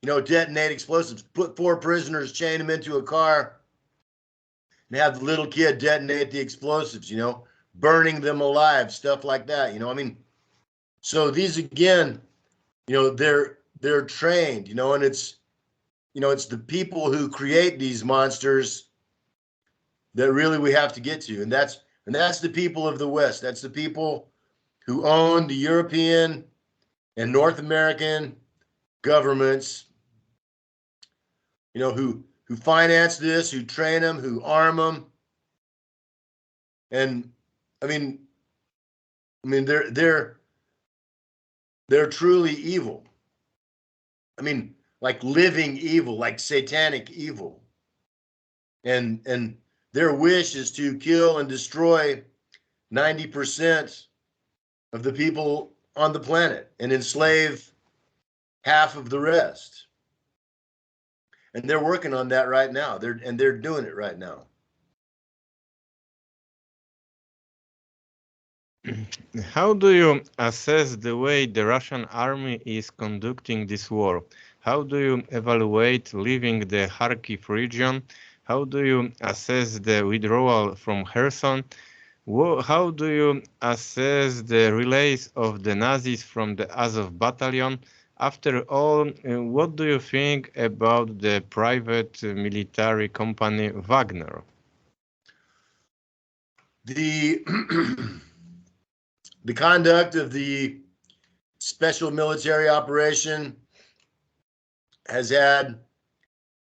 you know, detonate explosives, put 4 prisoners, chain them into a car, and have the little kid detonate the explosives, you know, burning them alive, stuff like that, you know. I mean, so these, again, you know, they're trained, you know, and it's, you know, it's the people who create these monsters that really we have to get to, and that's the people of the West. That's the people who own the European and North American governments, you know, who finance this, who train them, who arm them. And I mean they're truly evil. I mean, like living evil, like satanic evil. And their wish is to kill and destroy 90% of the people on the planet and enslave half of the rest. And they're working on that right now. They're doing it right now. How do you assess the way the Russian army is conducting this war? How do you evaluate leaving the Kharkiv region? How do you assess the withdrawal from Kherson? How do you assess the release of the Nazis from the Azov battalion? After all, what do you think about the private military company Wagner? The the conduct of the special military operation has had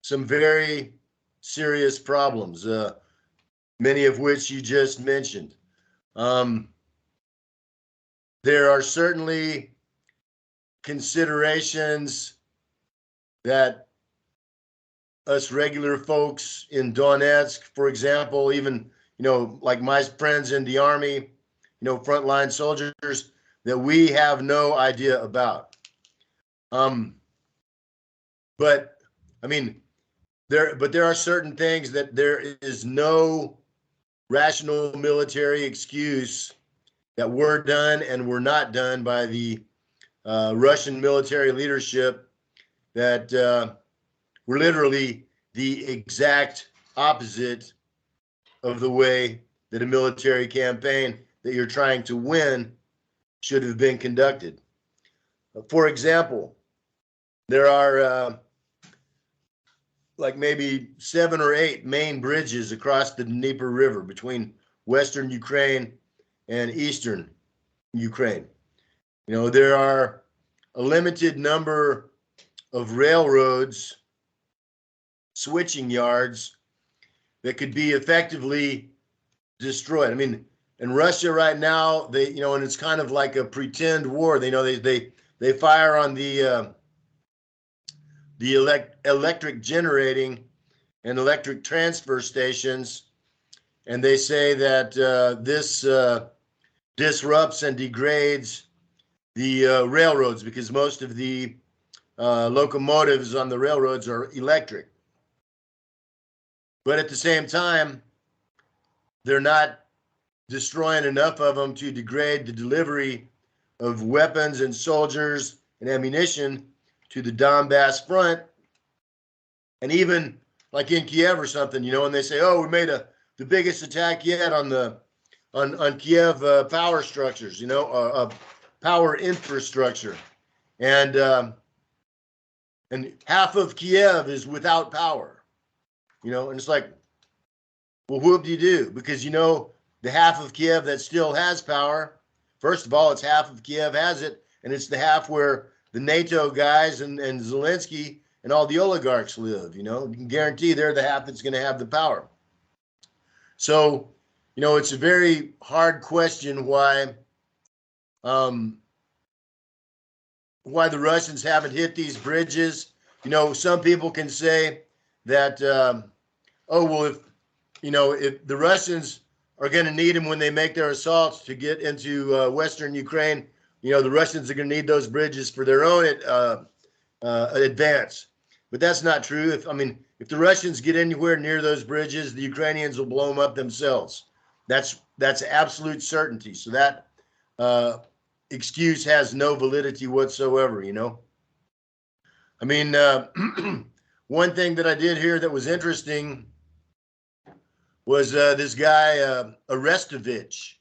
some very serious problems, many of which you just mentioned. There are certainly considerations that us regular folks in Donetsk, for example, even, you know, like my friends in the army, you know, frontline soldiers, that we have no idea about. But I mean, there are certain things that there is no rational military excuse that were done and were not done by the Russian military leadership that were literally the exact opposite of the way that a military campaign that you're trying to win should have been conducted. For example, there are like maybe 7 or 8 main bridges across the Dnieper River between Western Ukraine and Eastern Ukraine. You know, there are a limited number of railroads, switching yards that could be effectively destroyed. I mean, in Russia right now, they, you know, and it's kind of like a pretend war. They know they fire on the electric generating and electric transfer stations, and they say that this disrupts and degrades the railroads because most of the locomotives on the railroads are electric. But at the same time, they're not destroying enough of them to degrade the delivery of weapons and soldiers and ammunition to the Donbass front. And even like in Kiev or something, you know, and they say, oh, we made the biggest attack yet on Kiev power structures, you know, power infrastructure. And half of Kiev is without power, you know, and it's like, well, whoop de do, because, you know, the half of Kiev that still has power, first of all, it's half of Kiev has it, and it's the half where the NATO guys and Zelensky and all the oligarchs live, you know. You can guarantee they're the half that's going to have the power. So, you know, it's a very hard question why the Russians haven't hit these bridges. You know, some people can say that, oh, well, if the Russians are going to need them when they make their assaults to get into Western Ukraine, you know, the Russians are going to need those bridges for their own advance. But that's not true. If the Russians get anywhere near those bridges, the Ukrainians will blow them up themselves. That's absolute certainty. So that excuse has no validity whatsoever, you know. I mean, one thing that I did hear that was interesting was this guy, Arestovich,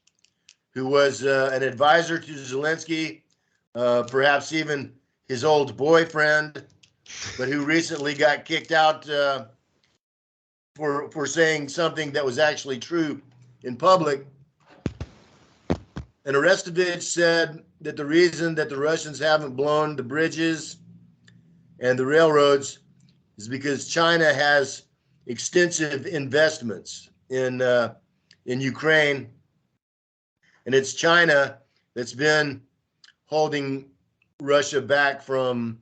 who was an advisor to Zelensky, perhaps even his old boyfriend, but who recently got kicked out for saying something that was actually true in public. And Arestovich said that the reason that the Russians haven't blown the bridges and the railroads is because China has extensive investments in Ukraine, and it's China that's been holding Russia back from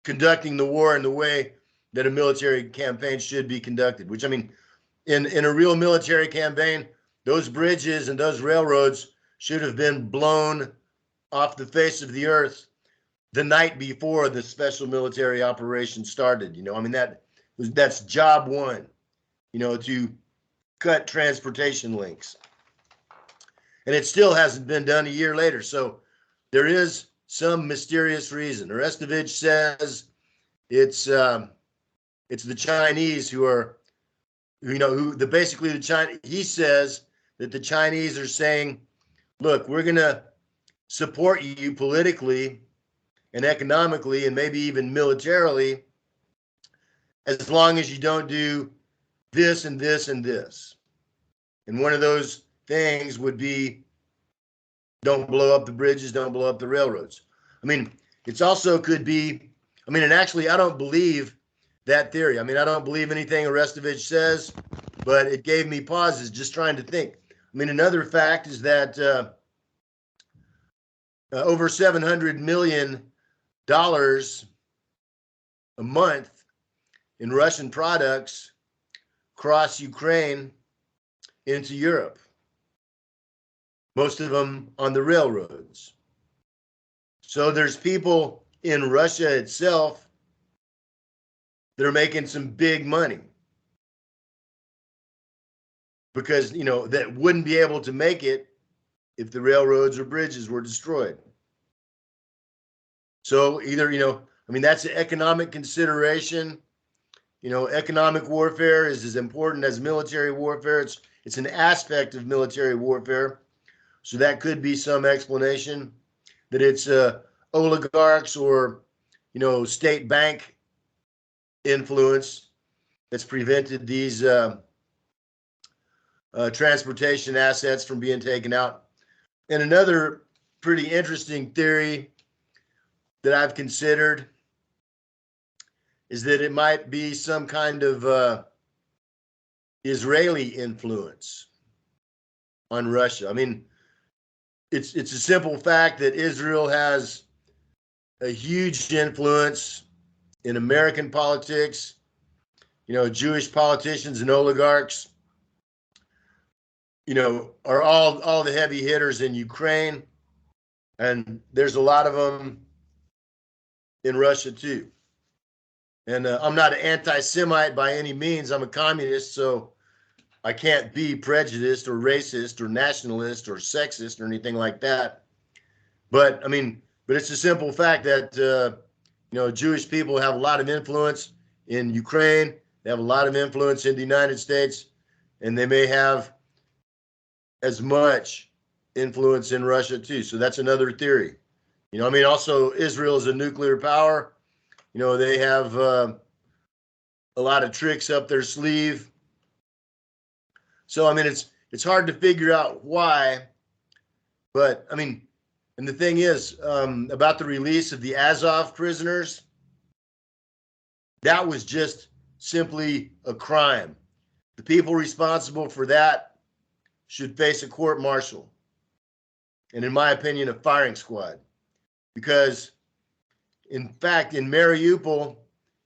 conducting the war in the way that a military campaign should be conducted. Which, I mean, in a real military campaign, those bridges and those railroads should have been blown off the face of the earth the night before the special military operation started. You know, I mean, that's job one, you know, to cut transportation links. And it still hasn't been done a year later. So there is some mysterious reason. Arestovich says it's the Chinese who are, basically the China. He says that the Chinese are saying, look, we're going to support you politically and economically and maybe even militarily as long as you don't do this and this and this. And one of those things would be don't blow up the bridges, don't blow up the railroads. I mean, it's also could be, and actually I don't believe that theory. I mean, I don't believe anything Arestovich says, but it gave me pauses just trying to think. I mean, another fact is that over $700 million a month in Russian products cross Ukraine into Europe, most of them on the railroads. So there's people in Russia itself that are making some big money, because, you know, that wouldn't be able to make it if the railroads or bridges were destroyed. So either, you know, I mean, that's an economic consideration. You know, economic warfare is as important as military warfare. It's an aspect of military warfare. So that could be some explanation that it's oligarchs or, you know, state bank influence that's prevented these transportation assets from being taken out. And another pretty interesting theory that I've considered is that it might be some kind of Israeli influence on Russia. I mean, it's a simple fact that Israel has a huge influence in American politics. You know, Jewish politicians and oligarchs, you know, are all the heavy hitters in Ukraine, and there's a lot of them in Russia too. And I'm not an anti-Semite by any means. I'm a communist, so I can't be prejudiced or racist or nationalist or sexist or anything like that. But I mean, but it's a simple fact that you know, Jewish people have a lot of influence in Ukraine. They have a lot of influence in the United States, and they may have as much influence in Russia too. So that's another theory. You know, I mean, also Israel is a nuclear power. You know, they have a lot of tricks up their sleeve. So I mean, it's hard to figure out why, but I mean, and the thing is about the release of the Azov prisoners, that was just simply a crime. The people responsible for that should face a court-martial, and in my opinion, a firing squad. Because, in fact, in Mariupol,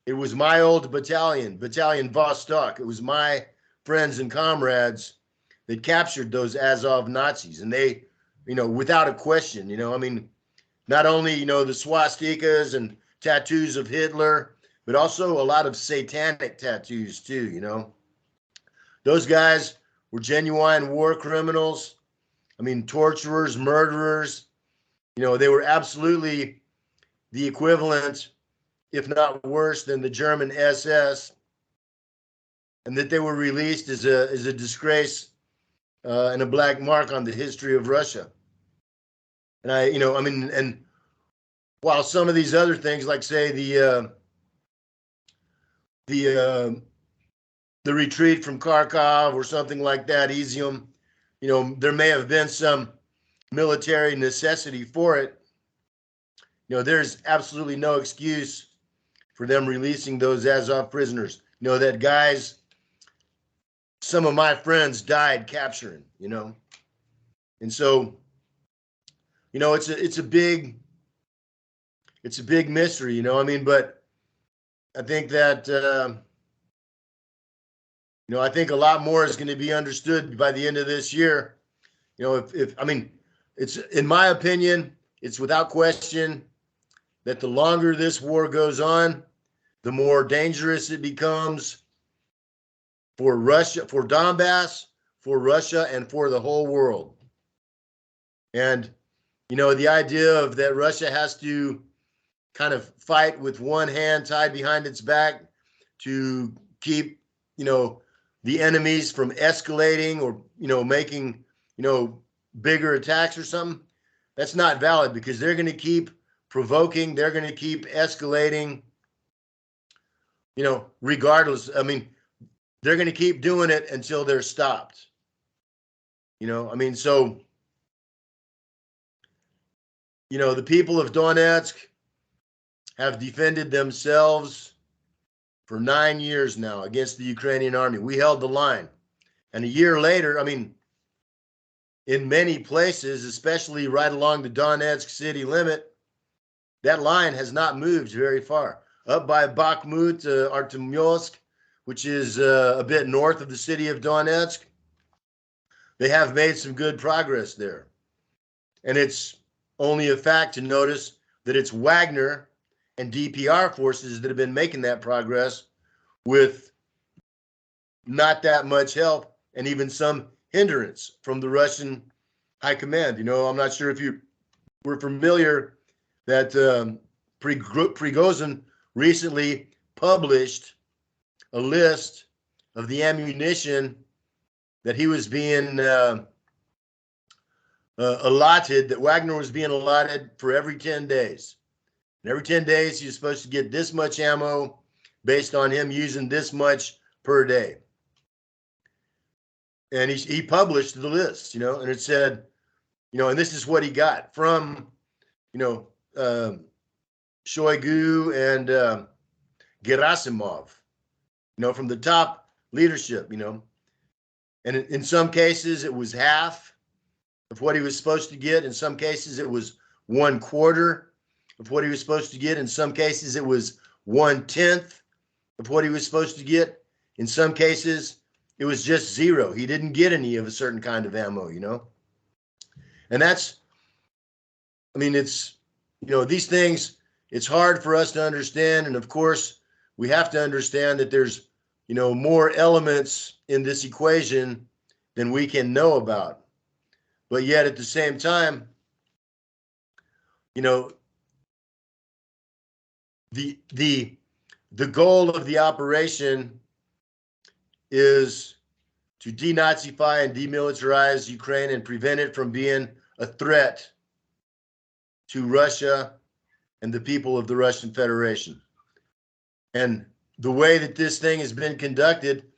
it was my old battalion, Battalion Vostok. It was my friends and comrades that captured those Azov Nazis. And they, you know, without a question, you know, I mean, not only, you know, the swastikas and tattoos of Hitler, but also a lot of satanic tattoos too, you know. Those guys were genuine war criminals. I mean, torturers, murderers. You know, they were absolutely the equivalent, if not worse, than the German SS, and that they were released is a disgrace and a black mark on the history of Russia. And I, you know, I mean, and while some of these other things, like say the retreat from Kharkov or something like that, Izium, you know, there may have been some military necessity for it. You know, there's absolutely no excuse for them releasing those Azov prisoners. You know, that guys, some of my friends died capturing, you know. And so, you know, it's a big mystery, you know. I mean, but I think that you know, I think a lot more is going to be understood by the end of this year. You know, if I mean, it's, in my opinion, it's without question that the longer this war goes on, the more dangerous it becomes for Russia, for Donbass, for Russia, and for the whole world. And, you know, the idea of that Russia has to kind of fight with one hand tied behind its back to keep, you know, the enemies from escalating or, you know, making, you know, bigger attacks or something, that's not valid, because they're going to keep provoking, they're going to keep escalating, you know, regardless. I mean, they're going to keep doing it until they're stopped. You know, I mean, so, you know, the people of Donetsk have defended themselves for 9 years now against the Ukrainian army. We held the line. And a year later, I mean, in many places, especially right along the Donetsk city limit, that line has not moved very far. Up by Bakhmut, Artemyevsk, which is a bit north of the city of Donetsk, they have made some good progress there. And it's only a fact to notice that it's Wagner and DPR forces that have been making that progress, with not that much help and even some hindrance from the Russian high command. You know, I'm not sure if you were familiar that Prigozhin recently published a list of the ammunition that he was being allotted, that Wagner was being allotted for every 10 days. And every 10 days, he was supposed to get this much ammo based on him using this much per day. And he published the list, you know, and it said, you know, and this is what he got from, you know, Shoigu and Gerasimov, you know, from the top leadership, you know. And in some cases, it was half of what he was supposed to get. In some cases, it was 1/4 of what he was supposed to get. In some cases, it was 1/10 of what he was supposed to get. In some cases, it was just 0. He didn't get any of a certain kind of ammo, you know. And that's, I mean, it's, you know, these things, it's hard for us to understand. And of course, we have to understand that there's, you know, more elements in this equation than we can know about. But yet at the same time, you know, the goal of the operation is to denazify and demilitarize Ukraine and prevent it from being a threat to Russia and the people of the Russian Federation. And the way that this thing has been conducted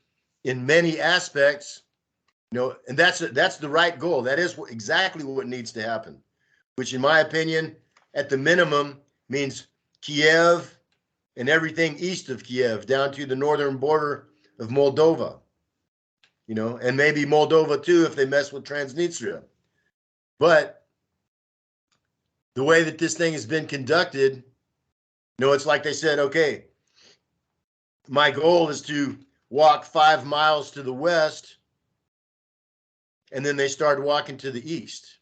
in many aspects, you know, and that's the right goal. That is exactly what needs to happen, which in my opinion, at the minimum, means Kiev and everything east of Kiev down to the northern border of Moldova, you know, and maybe Moldova too if they mess with Transnistria. But the way that this thing has been conducted, you know, it's like they said, okay, my goal is to walk 5 miles to the west, and then they start walking to the east.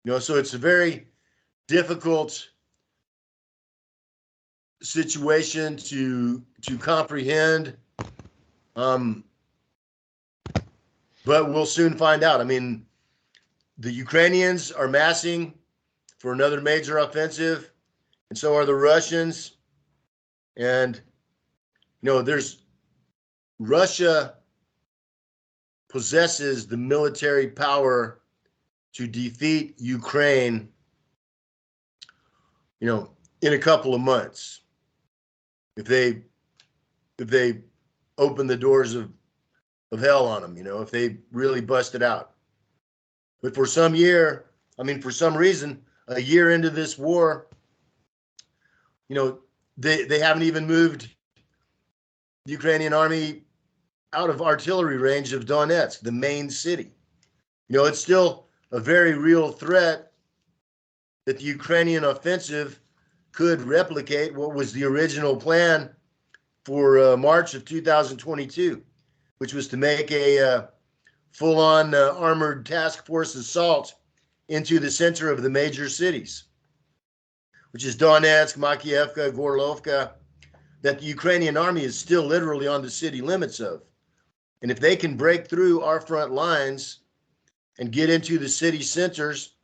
You know, so it's a very difficult situation to comprehend, but we'll soon find out. I mean, the Ukrainians are massing for another major offensive, and so are the Russians. And, you know, Russia possesses the military power to defeat Ukraine, you know, in a couple of months. If they open the doors of hell on them, you know, if they really bust it out. But for some reason, a year into this war, you know, they haven't even moved the Ukrainian army out of artillery range of Donetsk, the main city. You know, it's still a very real threat that the Ukrainian offensive could replicate what was the original plan for March of 2022, which was to make a full-on armored task force assault into the center of the major cities, which is Donetsk, Makiivka, Gorlovka, that the Ukrainian army is still literally on the city limits of. And if they can break through our front lines and get into the city centers,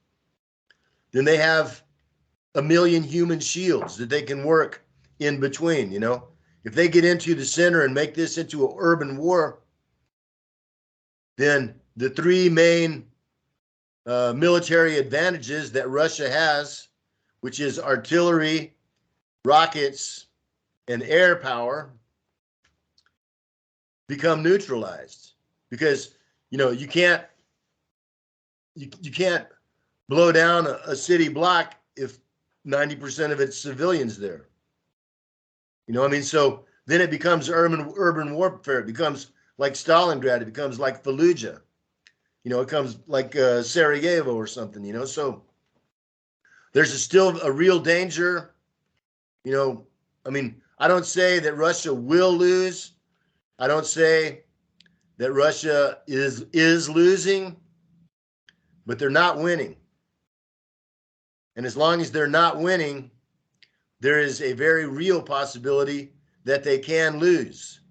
then they have 1 million human shields that they can work in between, you know. If they get into the center and make this into an urban war, then the 3 main military advantages that Russia has, which is artillery, rockets, and air power, become neutralized. Because, you know, you can't blow down a city block if 90% of it's civilians there. You know, I mean, so then it becomes urban warfare. It becomes like Stalingrad. It becomes like Fallujah. You know, it comes like Sarajevo or something, you know. So there's still a real danger. You know, I mean, I don't say that Russia will lose. I don't say that Russia is losing, but they're not winning. And as long as they're not winning, there is a very real possibility that they can lose.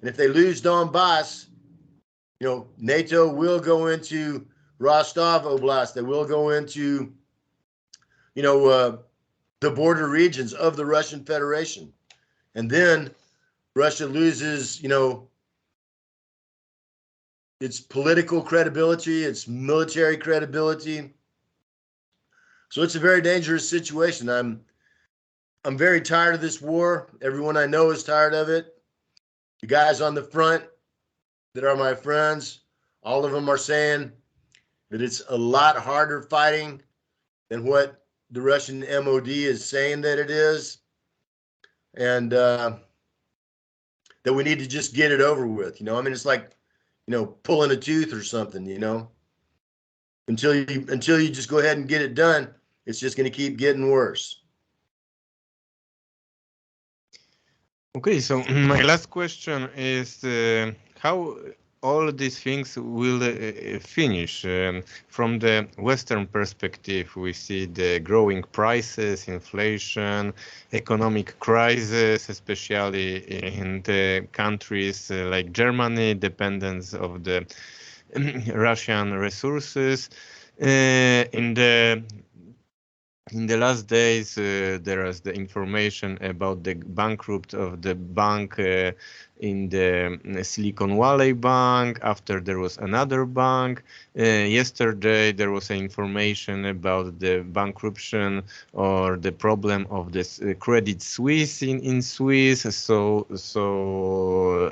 And if they lose Donbass, NATO will go into Rostov Oblast. They will go into, the border regions of the Russian Federation. And then Russia loses, its political credibility, its military credibility. So it's a very dangerous situation. I'm very tired of this war. Everyone I know is tired of it. The guys on the front that are my friends, all of them are saying that it's a lot harder fighting than what the Russian MOD is saying that it is. And that we need to just get it over with. It's like, pulling a tooth or something, until you just go ahead and get it done, it's just going to keep getting worse. Okay, so my last question is how all these things will finish. From the Western perspective, we see the growing prices, inflation, economic crisis, especially in the countries like Germany, dependence of the Russian resources. In the last days, there is the information about the bankrupt of the bank in the Silicon Valley Bank. After there was another bank. Yesterday, there was information about the bankruptcy or the problem of this Credit Suisse in Swiss. So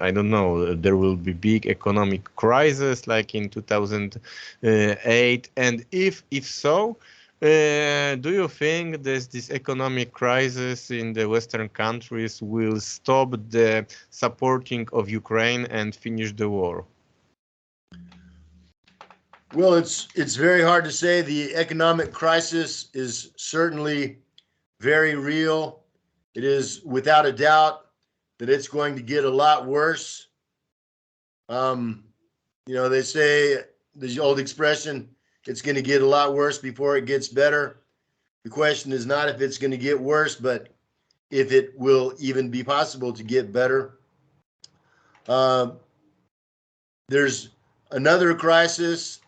I don't know. There will be big economic crisis like in 2008, and if so. Do you think this economic crisis in the Western countries will stop the supporting of Ukraine and finish the war? Well, it's very hard to say. The economic crisis is certainly very real. It is without a doubt that it's going to get a lot worse. They say the old expression, it's going to get a lot worse before it gets better. The question is not if it's going to get worse, but if it will even be possible to get better. There's another crisis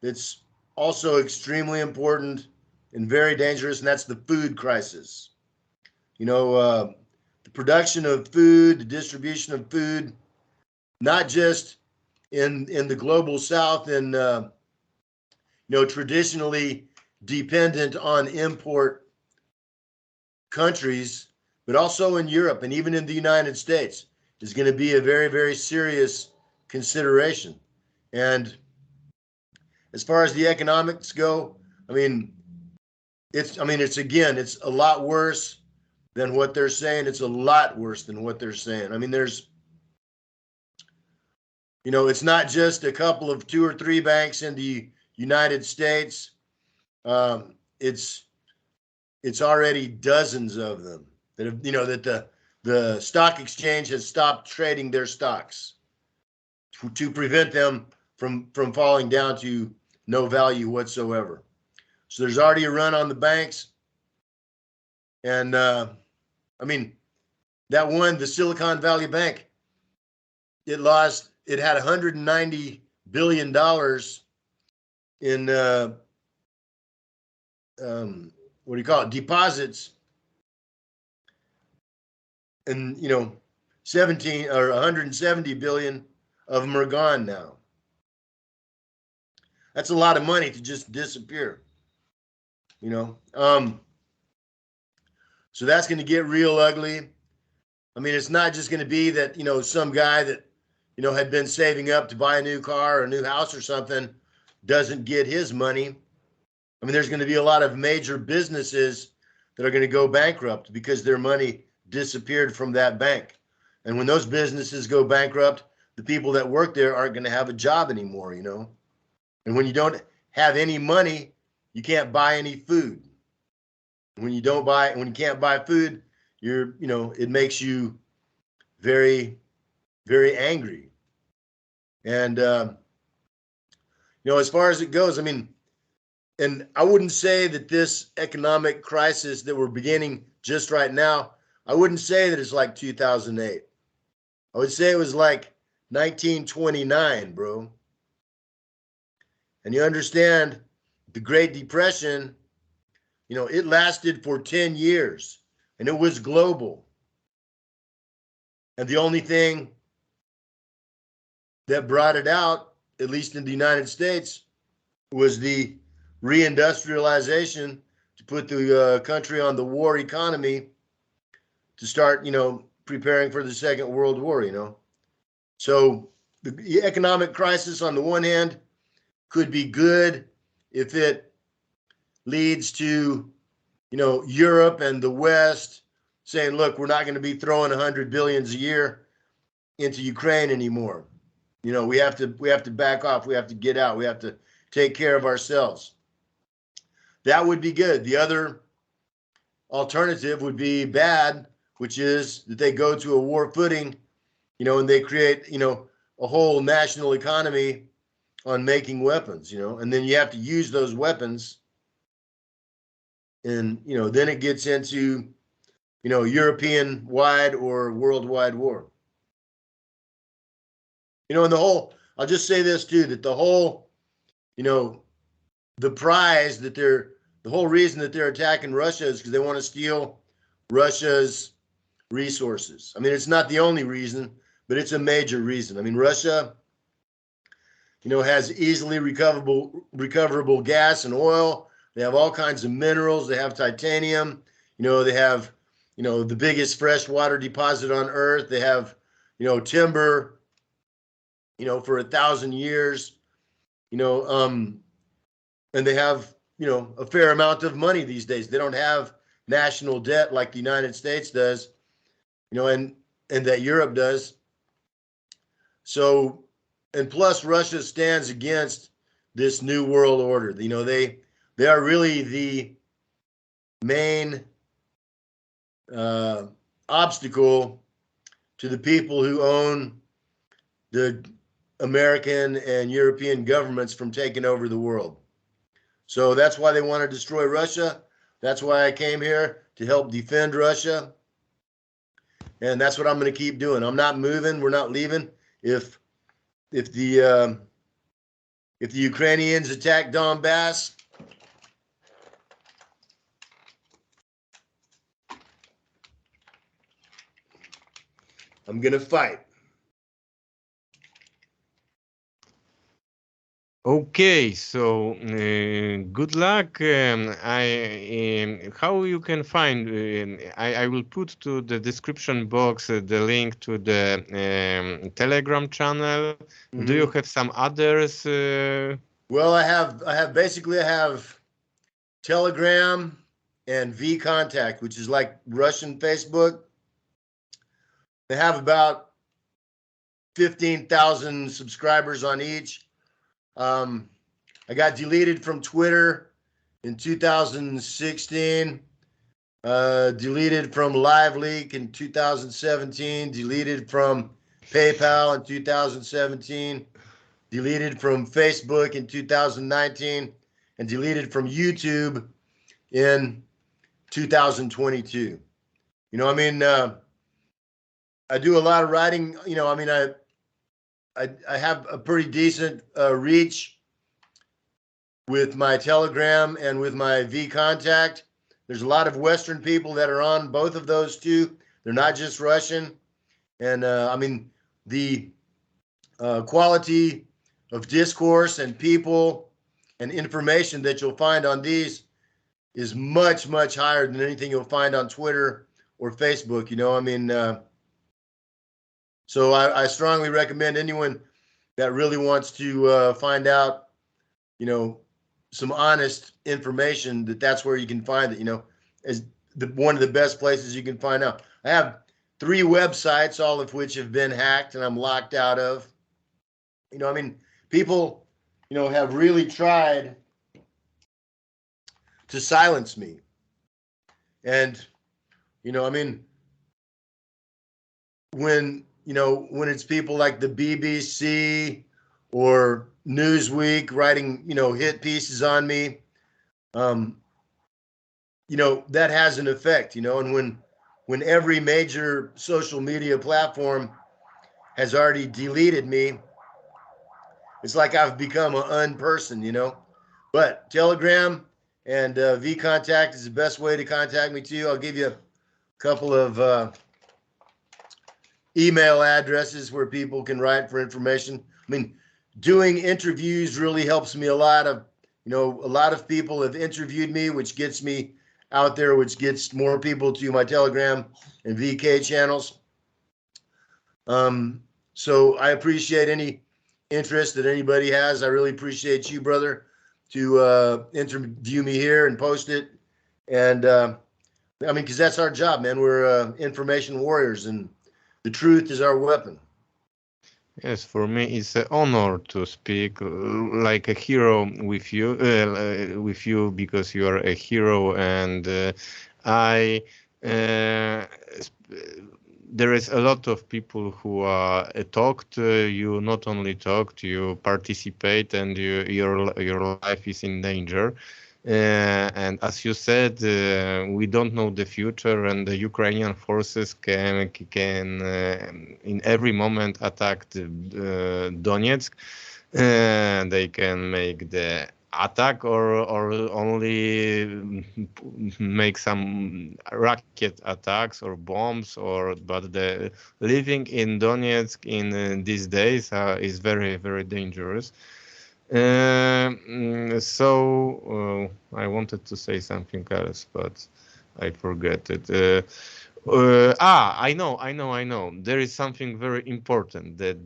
that's also extremely important and very dangerous, and that's the food crisis. The production of food, the distribution of food, not just in the global South and traditionally dependent on import countries, but also in Europe and even in the United States is going to be a very, very serious consideration. And as far as the economics go, it's a lot worse than what they're saying. It's a lot worse than what they're saying. It's not just a couple of 2 or 3 banks in the United States. It's already dozens of them that have, that the stock exchange has stopped trading their stocks to prevent them from falling down to no value whatsoever. So there's already a run on the banks. And that one, the Silicon Valley Bank, it had $190 billion in deposits, and 17 or 170 billion of them are gone now. That's a lot of money to just disappear. So that's going to get real ugly. It's not just going to be that some guy that had been saving up to buy a new car or a new house or something doesn't get his money. There's going to be a lot of major businesses that are going to go bankrupt because their money disappeared from that bank. And when those businesses go bankrupt, the people that work there aren't going to have a job anymore, And when you don't have any money, you can't buy any food. When you can't buy food, it makes you very, very angry. And, as far as it goes, and I wouldn't say that this economic crisis that we're beginning just right now, I wouldn't say that it's like 2008. I would say it was like 1929, bro. And you understand the Great Depression, you know, it lasted for 10 years and it was global. And the only thing that brought it out, at least in the United States, was the reindustrialization to put the country on the war economy to start, you know, preparing for the Second World War, you know. So the economic crisis on the one hand could be good if it leads to, you know, Europe and the West saying, look, we're not going to be throwing 100 billions a year into Ukraine anymore. You know, we have to back off. We have to get out. We have to take care of ourselves. That would be good. The other alternative would be bad, which is that they go to a war footing, you know, and they create, you know, a whole national economy on making weapons, you know, and then you have to use those weapons. And, you know, then it gets into, you know, European wide or worldwide war. You know, and the whole, I'll just say this too, that the whole, you know, the prize that the whole reason that they're attacking Russia is because they want to steal Russia's resources. I mean, it's not the only reason, but it's a major reason. I mean, Russia, you know, has easily recoverable gas and oil. They have all kinds of minerals. They have titanium. You know, they have, you know, the biggest freshwater deposit on Earth. They have, you know, timber, you know, for 1,000 years, you know, and they have, you know, a fair amount of money these days. They don't have national debt like the United States does, you know, and that Europe does. So, and plus Russia stands against this new world order. You know, they are really the main obstacle to the people who own the American and European governments from taking over the world. So that's why they want to destroy Russia. That's why I came here, to help defend Russia. And that's what I'm going to keep doing. I'm not moving. We're not leaving. If the Ukrainians attack Donbass, I'm going to fight. Okay, so good luck. How you can find? I will put to the description box the link to the Telegram channel. Mm-hmm. Do you have some others? Well, I have Telegram and VKontakte, which is like Russian Facebook. They have about 15,000 subscribers on each. I got deleted from Twitter in 2016, deleted from LiveLeak in 2017, deleted from PayPal in 2017, deleted from Facebook in 2019, and deleted from YouTube in 2022. You know, I mean, I do a lot of writing. You know, I mean, I have a pretty decent reach with my Telegram and with my VKontakte. There's a lot of Western people that are on both of those two. They're not just Russian. And I mean, the quality of discourse and people and information that you'll find on these is much, much higher than anything you'll find on Twitter or Facebook. You know, I mean, so I strongly recommend anyone that really wants to find out, you know, some honest information, that's where you can find it, you know, as one of the best places you can find out. I have 3 websites, all of which have been hacked and I'm locked out of. You know, I mean, people, you know, have really tried to silence me. And, you know, I mean, when it's people like the BBC or Newsweek writing, you know, hit pieces on me, that has an effect, and when every major social media platform has already deleted me, it's like I've become an unperson. But Telegram and V-Contact is the best way to contact me too. I'll give you a couple of email addresses where people can write for information. I mean, doing interviews really helps me a lot. A lot of people have interviewed me, which gets me out there, which gets more people to my Telegram and VK channels. So I appreciate any interest that anybody has. I really appreciate you, brother, to interview me here and post it. And because that's our job, man. We're information warriors, and the truth is our weapon. Yes, for me it's an honor to speak like a hero with you because you are a hero, and there is a lot of people who talked. You not only talked, you participate, and your life is in danger. And as you said, we don't know the future, and the Ukrainian forces can in every moment attack Donetsk. They can make the attack or only make some rocket attacks or bombs, but the living in Donetsk in these days is very, very dangerous. So I wanted to say something else, but I forget it. I know. There is something very important, that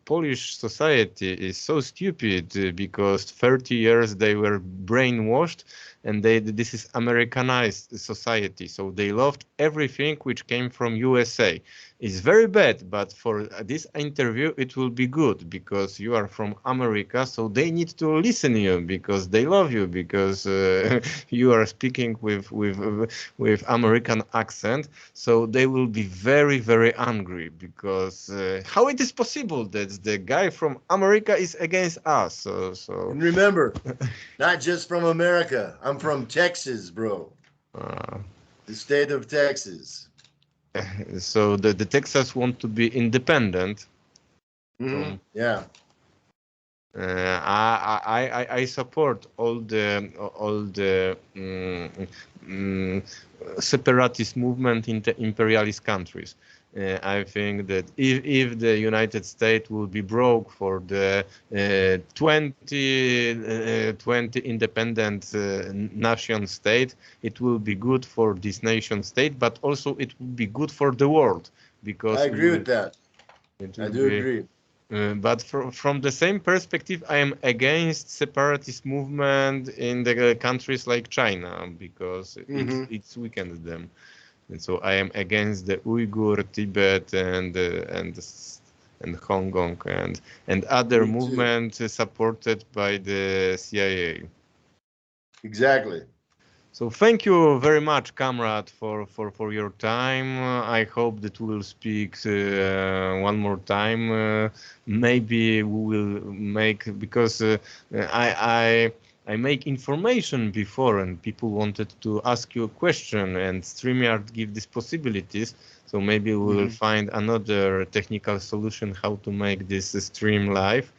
Polish society is so stupid because 30 years they were brainwashed, and this is Americanized society. So they loved everything which came from USA. It's very bad, but for this interview it will be good because you are from America, so they need to listen to you because they love you, because you are speaking with American accent. So they will be very, very angry because how it is possible that the guy from America is against us? So and remember, not just from America. I'm from Texas, bro. The state of Texas. So the Texas want to be independent. Yeah. I support all the separatist movement in the imperialist countries. I think that if the United States will be broke for the 20 independent nation state, it will be good for this nation state, but also it will be good for the world, because I agree with that. I do agree. But from the same perspective, I am against separatist movement in the countries like China, because it's weakened them. And so I am against the Uyghur, Tibet, and Hong Kong and other movements supported by the CIA. Exactly. So thank you very much, comrade, for your time. I hope that we will speak one more time. Maybe we will make, because I make information before, and people wanted to ask you a question, and StreamYard give these possibilities. So maybe we will find another technical solution how to make this stream live.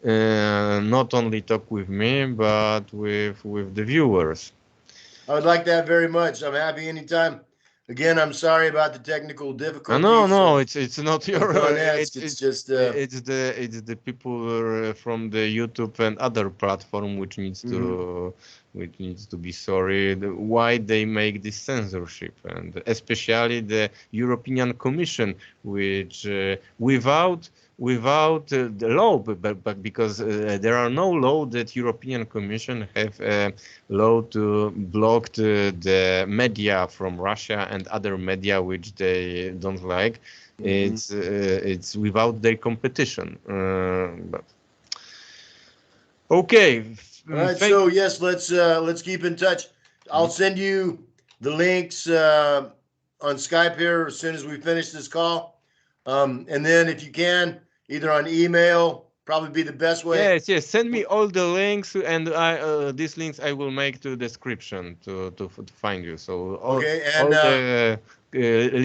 Not only talk with me, but with the viewers. I would like that very much. I'm happy anytime. Again, I'm sorry about the technical difficulties. No, it's not your. It's just it's the people from the YouTube and other platform which needs to be sorry why they make this censorship, and especially the European Commission, which without the law, but because there are no law that European Commission have a law to block the media from Russia and other media which they don't like. It's without their competition. But okay. All right. So yes, let's keep in touch. I'll send you the links on Skype here as soon as we finish this call. And then if you can, either on email probably be the best way. Yes, yes. Send me all the links, and these links I will make to description to find you. So Okay, all and the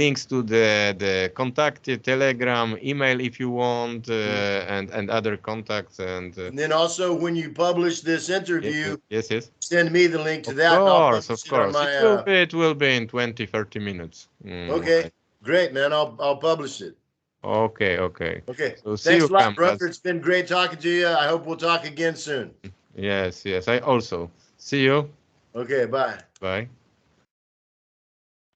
links to the contact, Telegram, email if you want, and other contacts, and then also when you publish this interview, yes. send me the link to that, and I'll publish Of it on course. my. It will be in 20, 30 minutes. Okay, great, man. I'll publish it. Okay. Okay. So see Thanks you, a lot, comrades. brother. It's been great talking to you. I hope we'll talk again soon. Yes. I also see you. Okay, bye. Bye.